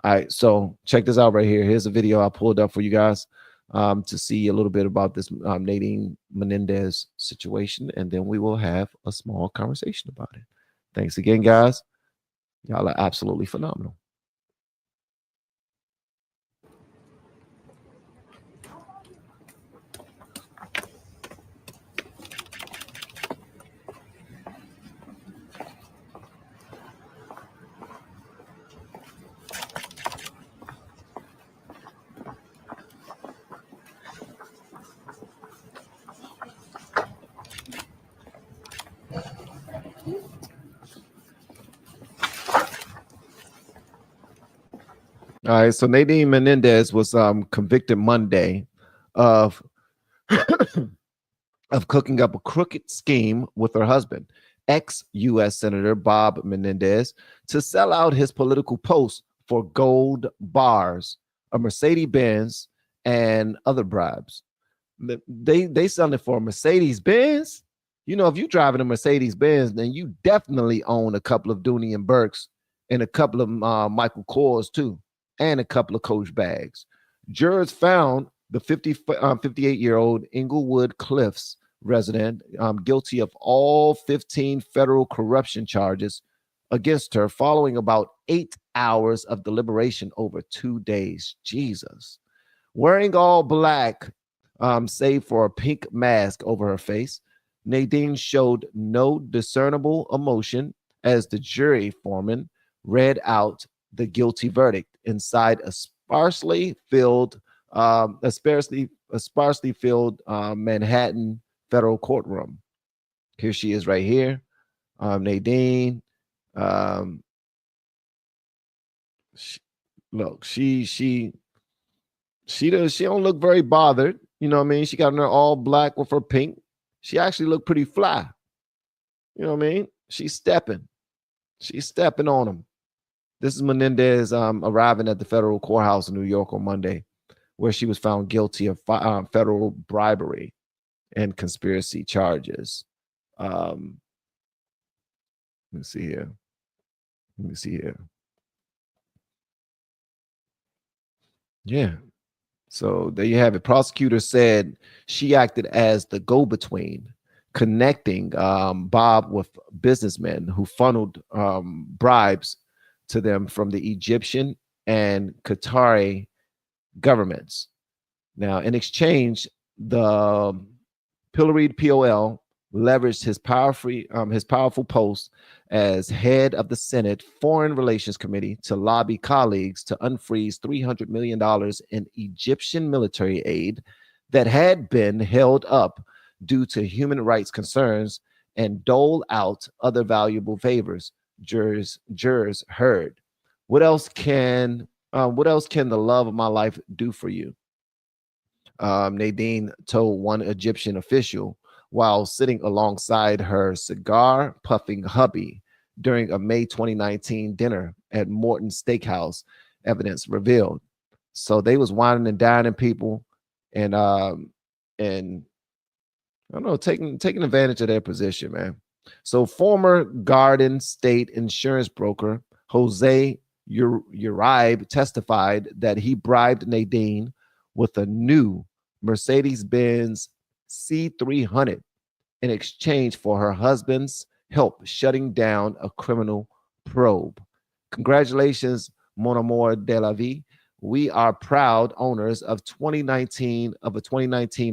All right, so check this out right here. Here's a video I pulled up for you guys to see a little bit about this Nadine Menendez situation, and then we will have a small conversation about it. Thanks again, guys. Y'all are absolutely phenomenal. All right, so Nadine Menendez was convicted Monday of of cooking up a crooked scheme with her husband, ex-U.S. Senator Bob Menendez, to sell out his political posts for gold bars, a Mercedes-Benz, and other bribes. They selling it for a Mercedes-Benz. You know, if you're driving a Mercedes-Benz, then you definitely own a couple of Dooney and Burks and a couple of Michael Kors too, and a couple of Coach bags. Jurors found the 58-year-old Inglewood Cliffs resident guilty of all 15 federal corruption charges against her following about 8 hours of deliberation over 2 days. Jesus. Wearing all black, save for a pink mask over her face, Nadine showed no discernible emotion as the jury foreman read out the guilty verdict inside a sparsely filled Manhattan federal courtroom. Here she is right here. Nadine. She don't look very bothered. You know what I mean? She got on her all black with her pink. She actually looked pretty fly. You know what I mean? She's stepping on him. This is Menendez arriving at the federal courthouse in New York on Monday, where she was found guilty of federal bribery and conspiracy charges. Let me see here. Yeah. So there you have it. Prosecutors said she acted as the go-between, connecting Bob with businessmen who funneled bribes to them from the Egyptian and Qatari governments. Now, in exchange, the pilloried POL leveraged his powerful post as head of the Senate Foreign Relations Committee to lobby colleagues to unfreeze $300 million in Egyptian military aid that had been held up due to human rights concerns and dole out other valuable favors. Jurors heard. What else can the love of my life do for you? Nadine told one Egyptian official while sitting alongside her cigar puffing hubby during a May 2019 dinner at Morton Steakhouse, evidence revealed. So they was whining and dining people and I don't know, taking advantage of their position, man. So former Garden State insurance broker Jose Uribe testified that he bribed Nadine with a new Mercedes-Benz C300 in exchange for her husband's help shutting down a criminal probe. Congratulations, mon amour de la vie. We are proud owners of a 2019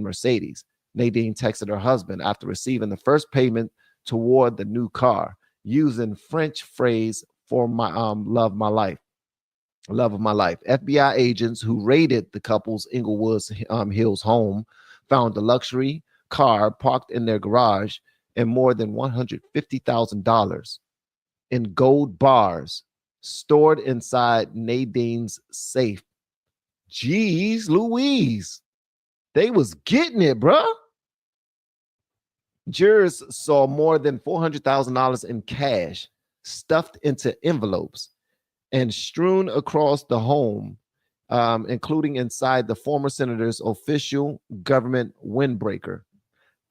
Mercedes. Nadine texted her husband after receiving the first payment toward the new car, using French phrase for my love my life. Love of my life. FBI agents who raided the couple's Inglewood Hills home found the luxury car parked in their garage and more than $150,000 in gold bars stored inside Nadine's safe. Jeez Louise. They was getting it, bruh. Jurors saw more than $400,000 in cash stuffed into envelopes and strewn across the home, including inside the former senator's official government windbreaker.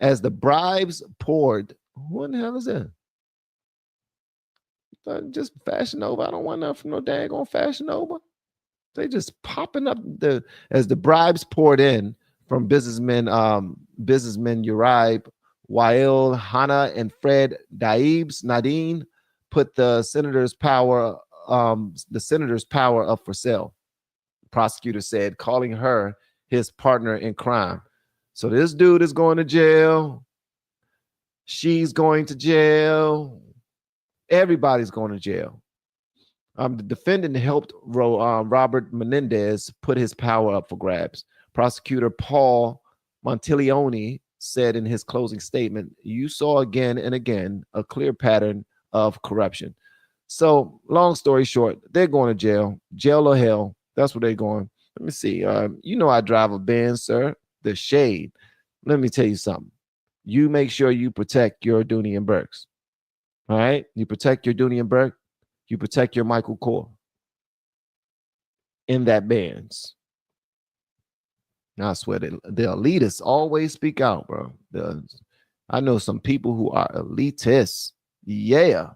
As the bribes poured, what the hell is that? Just Fashion Nova. I don't want nothing from no daggone Fashion Nova. They just popping up as the bribes poured in from businessmen Uribe, Wael, Hannah, and Fred Daibes. Nadine put the senator's power up for sale. The prosecutor said, calling her his partner in crime. So this dude is going to jail. She's going to jail. Everybody's going to jail. The defendant helped Robert Menendez put his power up for grabs. Prosecutor Paul Monteleone said in his closing statement, "You saw again and again a clear pattern of corruption." So, long story short, they're going to jail. Jail or hell. That's where they're going. Let me see. You know I drive a Benz, sir. The shade. Let me tell you something. You make sure you protect your Dooney and Burks. All right? You protect your Dooney and Burke. You protect your Michael Kors in that Benz. Now, I swear the elitists always speak out, bro. I know some people who are elitists. Yeah.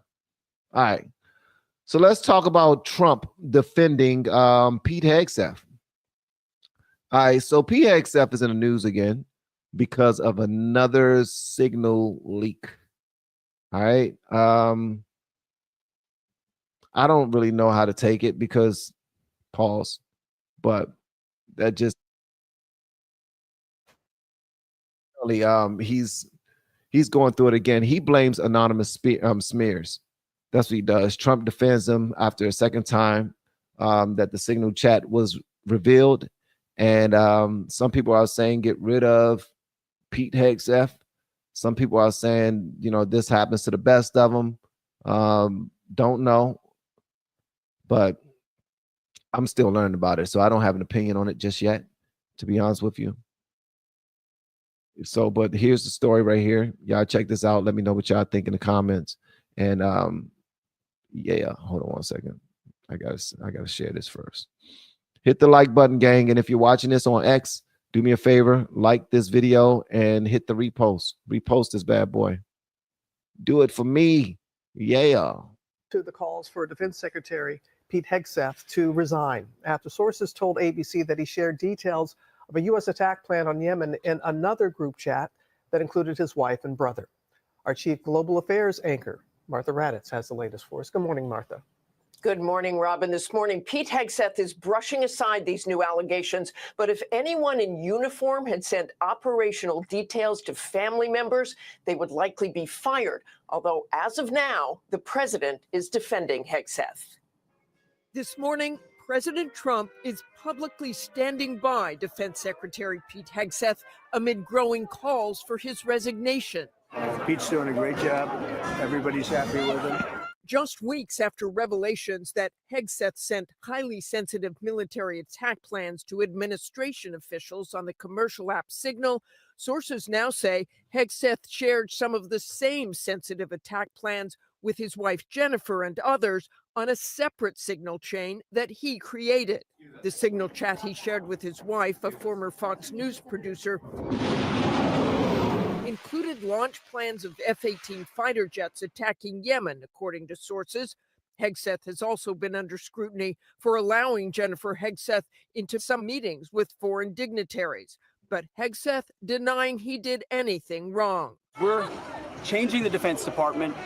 All right. So let's talk about Trump defending Pete Hegseth. All right. So Pete Hegseth is in the news again because of another signal leak. All right. I don't really know how to take it because pause, but that just really he's going through it again. He blames anonymous smears. That's what he does. Trump defends him after a second time that the signal chat was revealed, and some people are saying get rid of Pete Hegseth. Some people are saying, you know, this happens to the best of them. Don't know. But I'm still learning about it, so I don't have an opinion on it just yet, to be honest with you. So, but here's the story right here. Y'all check this out. Let me know what y'all think in the comments. And yeah, hold on one second. I gotta share this first. Hit the like button, gang. And if you're watching this on X, do me a favor, like this video and hit the repost. Repost this bad boy. Do it for me. Yeah. To the calls for Defense Secretary Pete Hegseth to resign after sources told ABC that he shared details of a U.S. attack plan on Yemen in another group chat that included his wife and brother. Our chief global affairs anchor, Martha Raddatz, has the latest for us. Good morning, Martha. Good morning, Robin. This morning, Pete Hegseth is brushing aside these new allegations. But if anyone in uniform had sent operational details to family members, they would likely be fired. Although, as of now, the president is defending Hegseth. This morning, President Trump is publicly standing by Defense Secretary Pete Hegseth amid growing calls for his resignation. Pete's doing a great job. Everybody's happy with him. Just weeks after revelations that Hegseth sent highly sensitive military attack plans to administration officials on the commercial app Signal, sources now say Hegseth shared some of the same sensitive attack plans with his wife Jennifer and others on a separate Signal chain that he created. The Signal chat he shared with his wife, a former Fox News producer, included launch plans of F-18 fighter jets attacking Yemen, according to sources. Hegseth has also been under scrutiny for allowing Jennifer Hegseth into some meetings with foreign dignitaries, but Hegseth denying he did anything wrong. We're changing the Defense Department,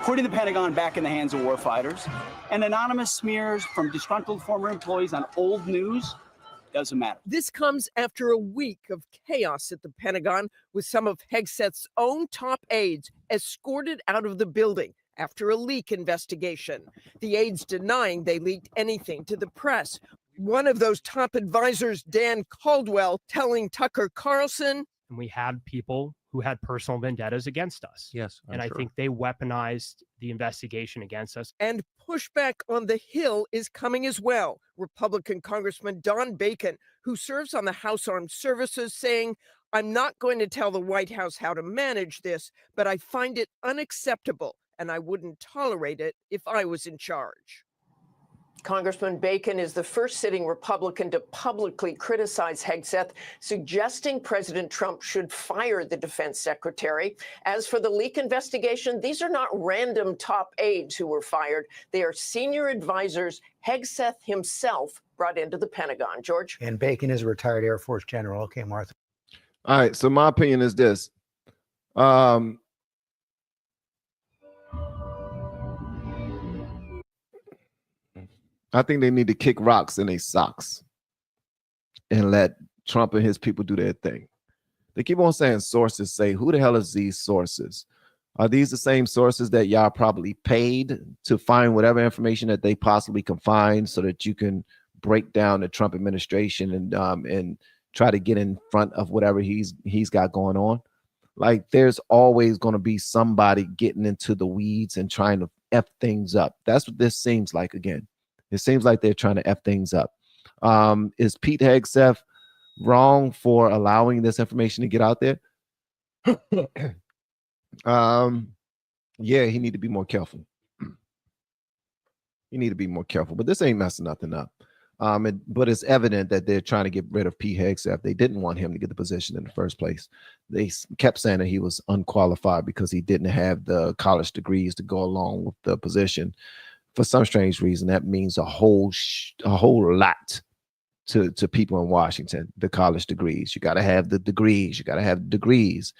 putting the Pentagon back in the hands of warfighters, and anonymous smears from disgruntled former employees on old news doesn't matter. This comes after a week of chaos at the Pentagon, with some of Hegseth's own top aides escorted out of the building after a leak investigation. The aides denying they leaked anything to the press. One of those top advisors, Dan Caldwell, telling Tucker Carlson, and we had people who had personal vendettas against us. Yes, I think they weaponized the investigation against us. And pushback on the Hill is coming as well. Republican Congressman Don Bacon, who serves on the House Armed Services, saying, "I'm not going to tell the White House how to manage this, but I find it unacceptable, and I wouldn't tolerate it if I was in charge." Congressman Bacon is the first sitting Republican to publicly criticize Hegseth, suggesting President Trump should fire the defense secretary. As for the leak investigation, these are not random top aides who were fired. They are senior advisors Hegseth himself brought into the Pentagon. George? And Bacon is a retired Air Force general. Okay, Martha. All right. So my opinion is this. I think they need to kick rocks in their socks and let Trump and his people do their thing. They keep on saying sources say, who the hell is these sources? Are these the same sources that y'all probably paid to find whatever information that they possibly can find so that you can break down the Trump administration and try to get in front of whatever he's got going on? Like, there's always going to be somebody getting into the weeds and trying to F things up. That's what this seems like again. It seems like they're trying to F things up. Is Pete Hegseth wrong for allowing this information to get out there? Yeah, he need to be more careful. You need to be more careful. But this ain't messing nothing up. But it's evident that they're trying to get rid of Pete Hegseth. They didn't want him to get the position in the first place. They kept saying that he was unqualified because he didn't have the college degrees to go along with the position. For some strange reason, that means a whole lot to people in Washington. The college degrees, you got to have the degrees. You got to have the degrees.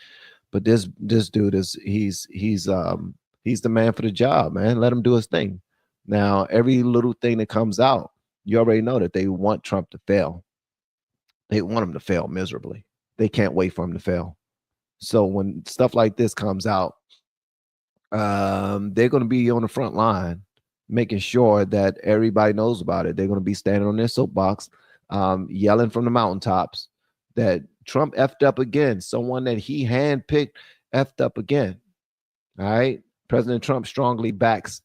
But this dude he's the man for the job, man. Let him do his thing. Now, every little thing that comes out, you already know that they want Trump to fail. They want him to fail miserably. They can't wait for him to fail. So when stuff like this comes out, they're going to be on the front line, making sure that everybody knows about it. They're going to be standing on their soapbox, yelling from the mountaintops that Trump effed up again. Someone that he handpicked effed up again. All right. President Trump strongly backs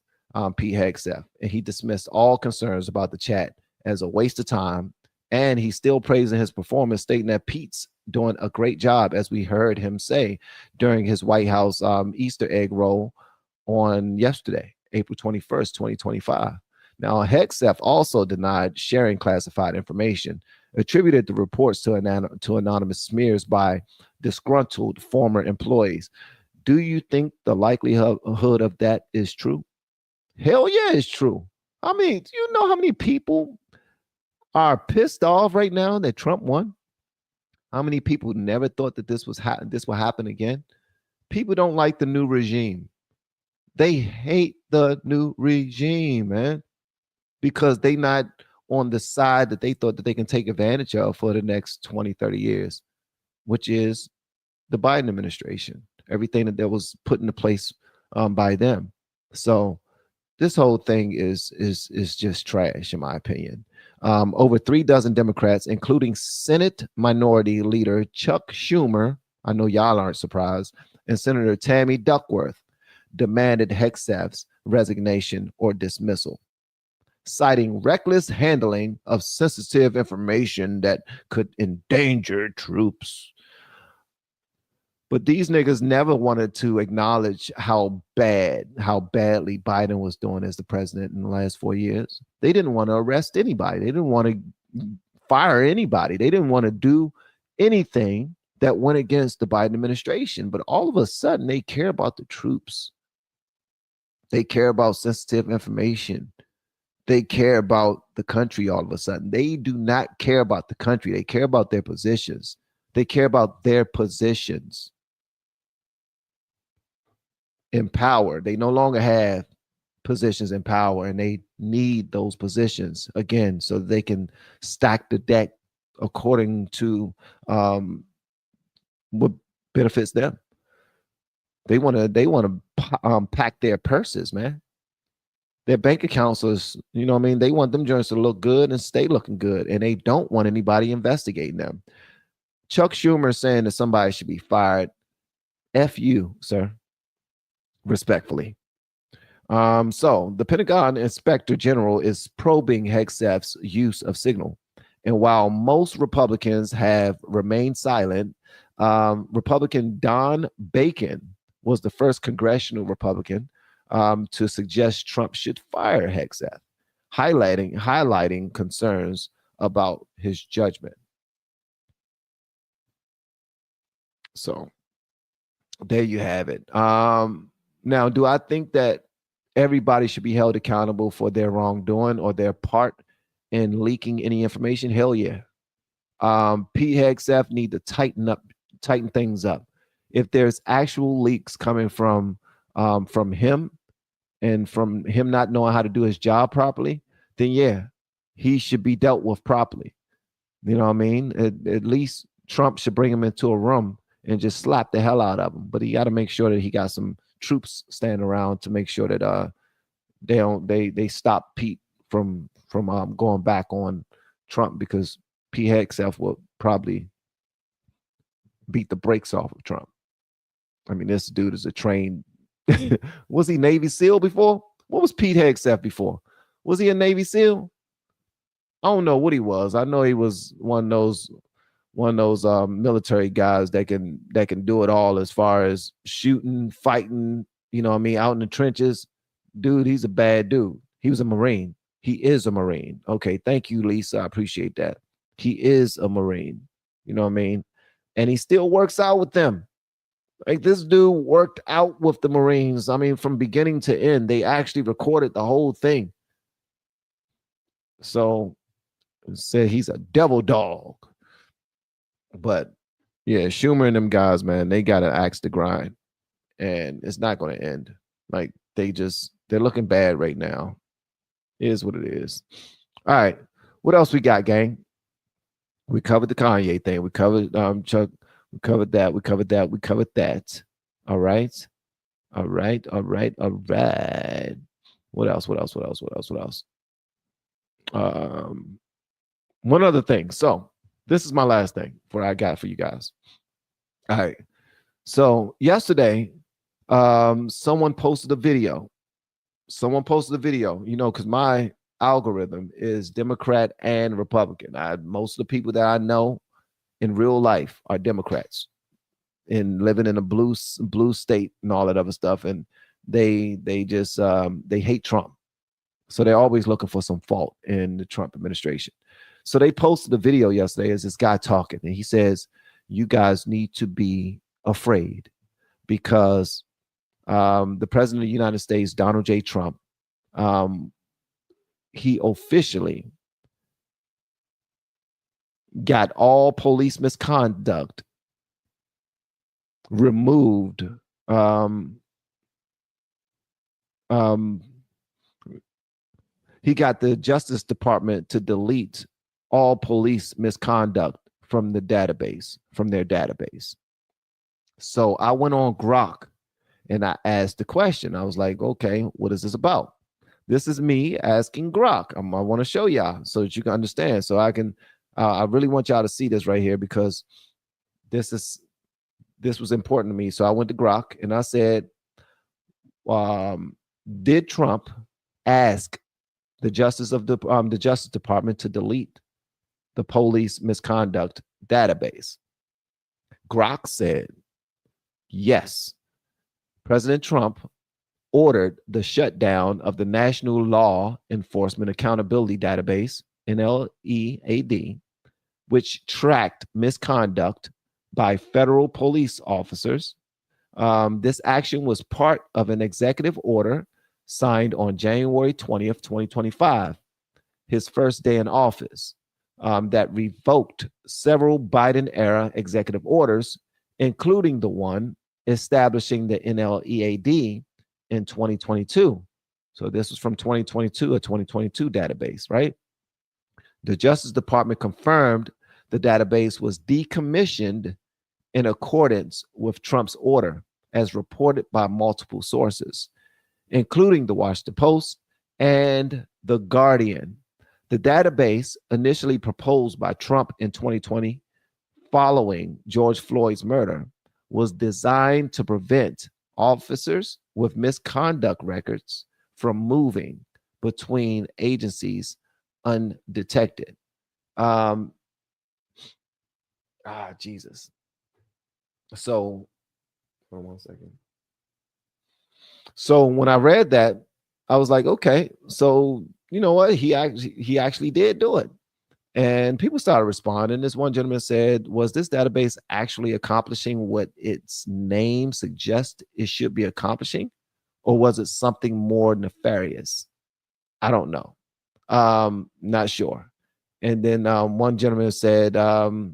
Pete Hegseth, and he dismissed all concerns about the chat as a waste of time. And he's still praising his performance, stating that Pete's doing a great job, as we heard him say during his White House Easter egg roll on yesterday, April 21st, 2025. Now, Hegseth also denied sharing classified information, attributed the reports to anonymous smears by disgruntled former employees. Do you think the likelihood of that is true? Hell yeah, it's true. I mean, do you know how many people are pissed off right now that Trump won? How many people never thought that this will happen again? People don't like the new regime. They hate the new regime, man, because they not on the side that they thought that they can take advantage of for the next 20, 30 years, which is the Biden administration, everything that was put into place by them. So this whole thing is just trash, in my opinion. Over 36 Democrats, including Senate Minority Leader Chuck Schumer, I know y'all aren't surprised, and Senator Tammy Duckworth, demanded Hegseth's resignation or dismissal, citing reckless handling of sensitive information that could endanger troops. But these niggas never wanted to acknowledge how badly Biden was doing as the president in the last 4 years. They didn't want to arrest anybody. They didn't want to fire anybody. They didn't want to do anything that went against the Biden administration. But all of a sudden, they care about the troops. They care about sensitive information. They care about the country all of a sudden. They do not care about the country. They care about their positions. They care about their positions in power. They no longer have positions in power, and they need those positions again so they can stack the deck according to what benefits them. They want to pack their purses, man. Their bank accounts is, you know what I mean? They want them joints to look good and stay looking good, and they don't want anybody investigating them. Chuck Schumer is saying that somebody should be fired. F you, sir. Respectfully. So the Pentagon Inspector General is probing Hegseth's use of Signal. And while most Republicans have remained silent, Republican Don Bacon was the first congressional Republican to suggest Trump should fire Hegseth, highlighting concerns about his judgment. So there you have it. Now, do I think that everybody should be held accountable for their wrongdoing or their part in leaking any information? Hell yeah. Pete Hegseth need to tighten things up. If there's actual leaks coming from him and from him not knowing how to do his job properly, then yeah, he should be dealt with properly. You know what I mean? At least Trump should bring him into a room and just slap the hell out of him. But he got to make sure that he got some troops standing around to make sure that they stop Pete from going back on Trump, because Pete Hegseth will probably beat the brakes off of Trump. I mean, this dude is a trained. Was he Navy SEAL before? What was Pete Hegseth before? Was he a Navy SEAL? I don't know what he was. I know he was one of those military guys that can do it all as far as shooting, fighting, you know what I mean, out in the trenches. Dude, he's a bad dude. He was a Marine. He is a Marine. Okay, thank you, Lisa. I appreciate that. He is a Marine. You know what I mean? And he still works out with them. Like, this dude worked out with the Marines. I mean, from beginning to end, they actually recorded the whole thing. So, said he's a devil dog. But yeah, Schumer and them guys, man, they got an axe to grind, and it's not going to end. Like, they're looking bad right now. It is what it is. All right, what else we got, gang? We covered the Kanye thing. We covered Chuck. We covered that. We covered that. We covered that. All right. All right. All right. All right. What else? What else? What else? What else? What else? One other thing. So this is my last thing for I got for you guys. All right. So yesterday, someone posted a video. You know, because my algorithm is Democrat and Republican. Most of the people that I know in real life are Democrats and living in a blue state and all that other stuff. And they just they hate Trump. So they're always looking for some fault in the Trump administration. So they posted a video yesterday as this guy talking, and he says, you guys need to be afraid because the president of the United States, Donald J. Trump, he officially got all police misconduct removed. He got the Justice Department to delete all police misconduct from their database. So I went on Grok and I asked the question. I was like, okay, what is this about? This is me asking Grok. I want to show y'all so that you can understand. So I really want y'all to see this right here, because this was important to me. So I went to Grok and I said, did Trump ask the Justice Department to delete the police misconduct database? Grok said, yes. President Trump ordered the shutdown of the National Law Enforcement Accountability Database, NLEAD, which tracked misconduct by federal police officers. This action was part of an executive order signed on January 20th, 2025, his first day in office, that revoked several Biden-era executive orders, including the one establishing the NLEAD in 2022. So this was from 2022, a 2022 database, right? The Justice Department confirmed the database was decommissioned in accordance with Trump's order, as reported by multiple sources, including the Washington Post and The Guardian. The database, initially proposed by Trump in 2020 following George Floyd's murder, was designed to prevent officers with misconduct records from moving between agencies undetected. Jesus. So, hold on 1 second. So when I read that, I was like, okay, so you know what? He actually did do it. And people started responding. This one gentleman said, was this database actually accomplishing what its name suggests it should be accomplishing? Or was it something more nefarious? I don't know. Not sure. And then one gentleman said, the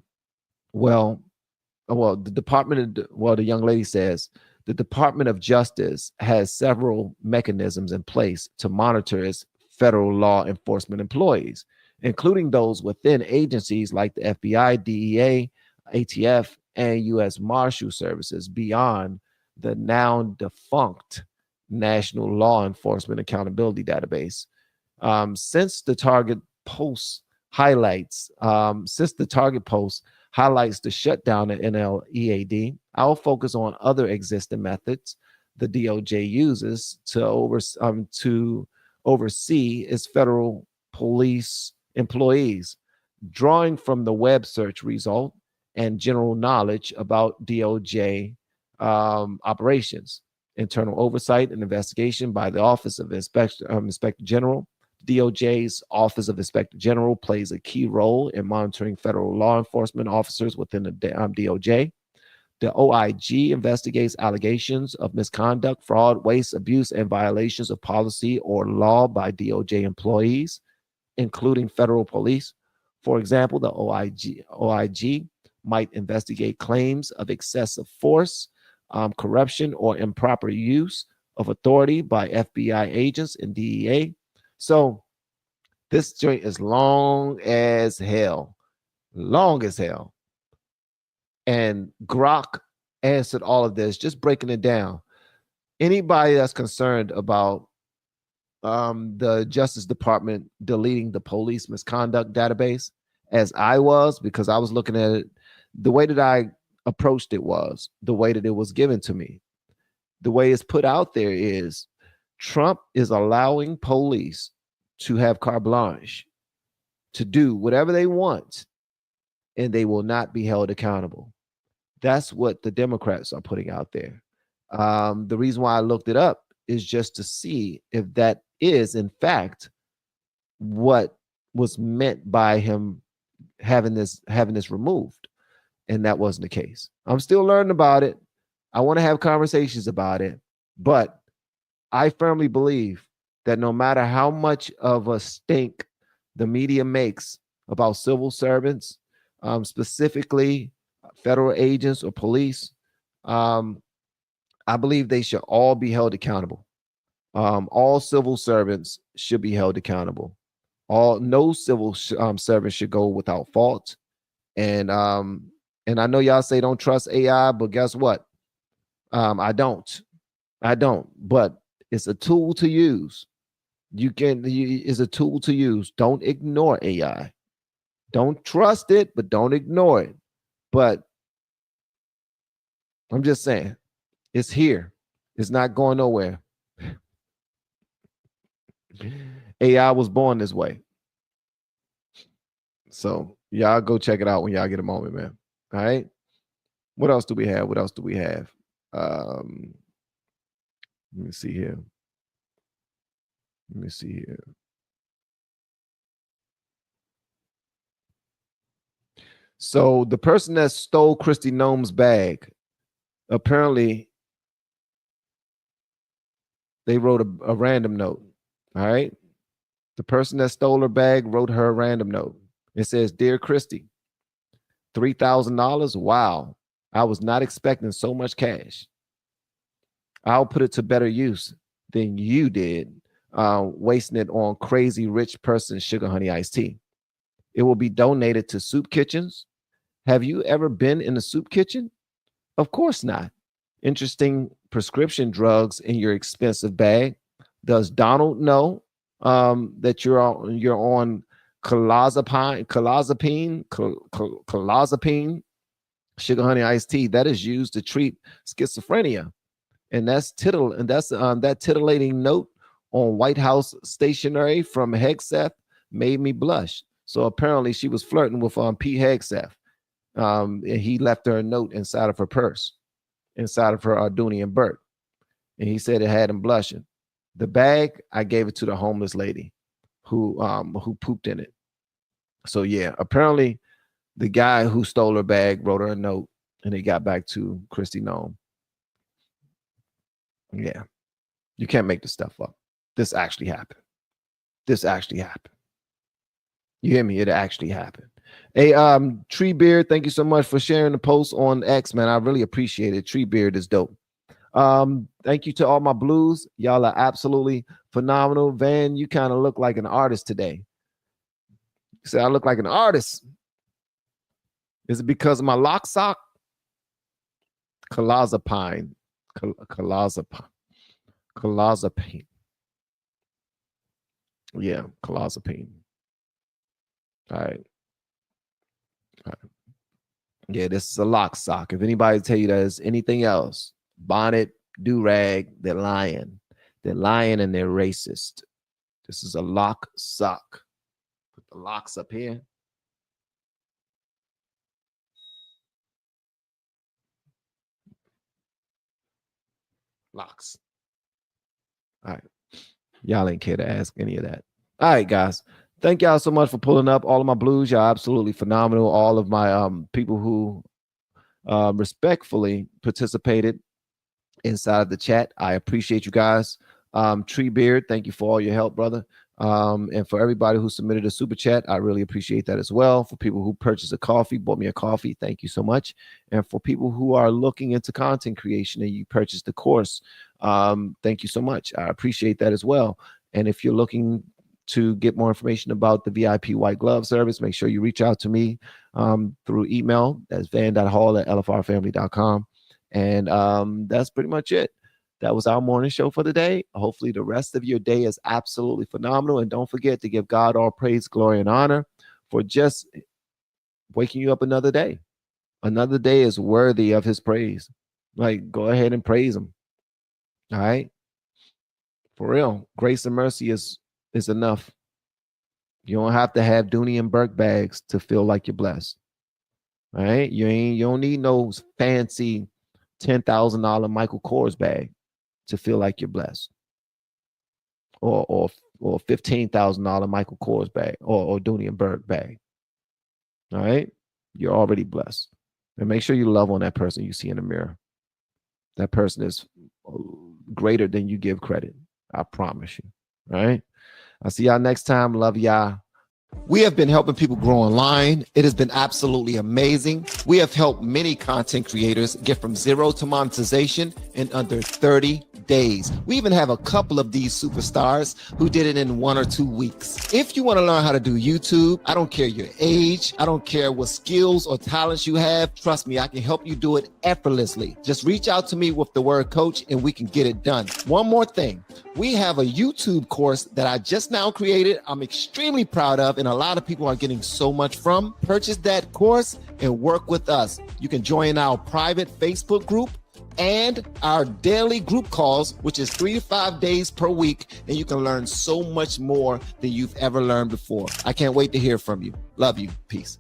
young lady says, the Department of Justice has several mechanisms in place to monitor its federal law enforcement employees, including those within agencies like the FBI, DEA, ATF, and U.S. Marshal Services beyond the now defunct National Law Enforcement Accountability Database. Since the target post highlights the shutdown at NLEAD, I'll focus on other existing methods the DOJ uses to oversee its federal police employees, drawing from the web search result and general knowledge about DOJ operations, internal oversight and investigation by the Office of Inspector General. DOJ's Office of Inspector General plays a key role in monitoring federal law enforcement officers within the DOJ. The OIG investigates allegations of misconduct, fraud, waste, abuse, and violations of policy or law by DOJ employees, including federal police. For example, the OIG might investigate claims of excessive force, corruption, or improper use of authority by FBI agents and DEA. So this joint is long as hell. And Grok answered all of this, just breaking it down. Anybody that's concerned about the Justice Department deleting the police misconduct database, as I was, because I was looking at it, the way that I approached it was the way that it was given to me. The way it's put out there is Trump is allowing police to have carte blanche to do whatever they want, and they will not be held accountable. That's what the Democrats are putting out there. The reason why I looked it up is just to see if that is, in fact, what was meant by him having this removed, and that wasn't the case. I'm still learning about it. I want to have conversations about it, but I firmly believe that no matter how much of a stink the media makes about civil servants, specifically federal agents or police, I believe they should all be held accountable. All civil servants should be held accountable. No civil servant should go without fault. And I know y'all say don't trust AI, but guess what? I don't. But it's a tool to use. It's a tool to use. Don't ignore AI. Don't trust it, but don't ignore it. But I'm just saying, it's here. It's not going nowhere. AI was born this way. So y'all go check it out when y'all get a moment, man. All right. What else do we have? Let me see here. So the person that stole Kristi Noem's bag, apparently they wrote a random note. All right. The person that stole her bag wrote her a random note. It says, "Dear Kristi, $3,000. Wow. I was not expecting so much cash. I'll put it to better use than you did, wasting it on crazy rich person sugar honey iced tea. It will be donated to soup kitchens, Have you ever been in a soup kitchen? Of course not. Interesting prescription drugs in your expensive bag. Does Donald know that you're on clozapine, sugar honey iced tea that is used to treat schizophrenia? And that's that titillating note on White House stationery from Hegseth made me blush. So apparently she was flirting with Pete Hegseth. And he left her a note inside of her purse, inside of her Dooney and Burke. And he said it had him blushing. The bag, I gave it to the homeless lady who pooped in it. So yeah, apparently the guy who stole her bag wrote her a note and it got back to Kristi Noem. Yeah. You can't make this stuff up. This actually happened. You hear me? It actually happened. Hey, Treebeard, thank you so much for sharing the post on X, man. I really appreciate it. Treebeard is dope. Thank you to all my blues. Y'all are absolutely phenomenal. Van, you kind of look like an artist today. You said I look like an artist. Is it because of my lock sock? Clozapine. Yeah, clozapine. All right. Yeah, this is a lock sock. If anybody tell you there's anything else, bonnet, do-rag, they're lying. They're lying and they're racist. This is a lock sock. Put the locks up here. Locks. All right. Y'all ain't care to ask any of that. All right, guys. Thank y'all so much for pulling up. All of my blues, y'all absolutely phenomenal. All of my people who respectfully participated inside of the chat, I appreciate you guys. Treebeard, thank you for all your help, brother. And for everybody who submitted a super chat, I really appreciate that as well. For people who purchased a coffee, bought me a coffee, thank you so much. And for people who are looking into content creation and you purchased the course, thank you so much. I appreciate that as well. And if you're looking to get more information about the VIP white glove service, make sure you reach out to me through email. That's van.hall@lfrfamily.com. And that's pretty much it. That was our morning show for the day. Hopefully the rest of your day is absolutely phenomenal. And don't forget to give God all praise, glory, and honor for just waking you up another day. Another day is worthy of his praise. Like, go ahead and praise him. All right? For real. Grace and mercy is enough. You don't have to have Dooney and Burke bags to feel like you're blessed. All right? You don't need no fancy $10,000 Michael Kors bag to feel like you're blessed, or $15,000 Michael Kors bag, or Dooney and Burke bag. All right, you're already blessed, and make sure you love on that person you see in the mirror. That person is greater than you give credit. I promise you. All right, I'll see y'all next time. Love y'all. We have been helping people grow online. It has been absolutely amazing. We have helped many content creators get from zero to monetization in under 30 days. We even have a couple of these superstars who did it in 1 or 2 weeks. If you want to learn how to do YouTube, I don't care your age, I don't care what skills or talents you have. Trust me, I can help you do it effortlessly. Just reach out to me with the word coach and we can get it done. One more thing. We have a YouTube course that I just now created. I'm extremely proud of, and a lot of people are getting so much from. Purchase that course and work with us. You can join our private Facebook group and our daily group calls, which is 3 to 5 days per week, and you can learn so much more than you've ever learned before. I can't wait to hear from you. Love you. Peace.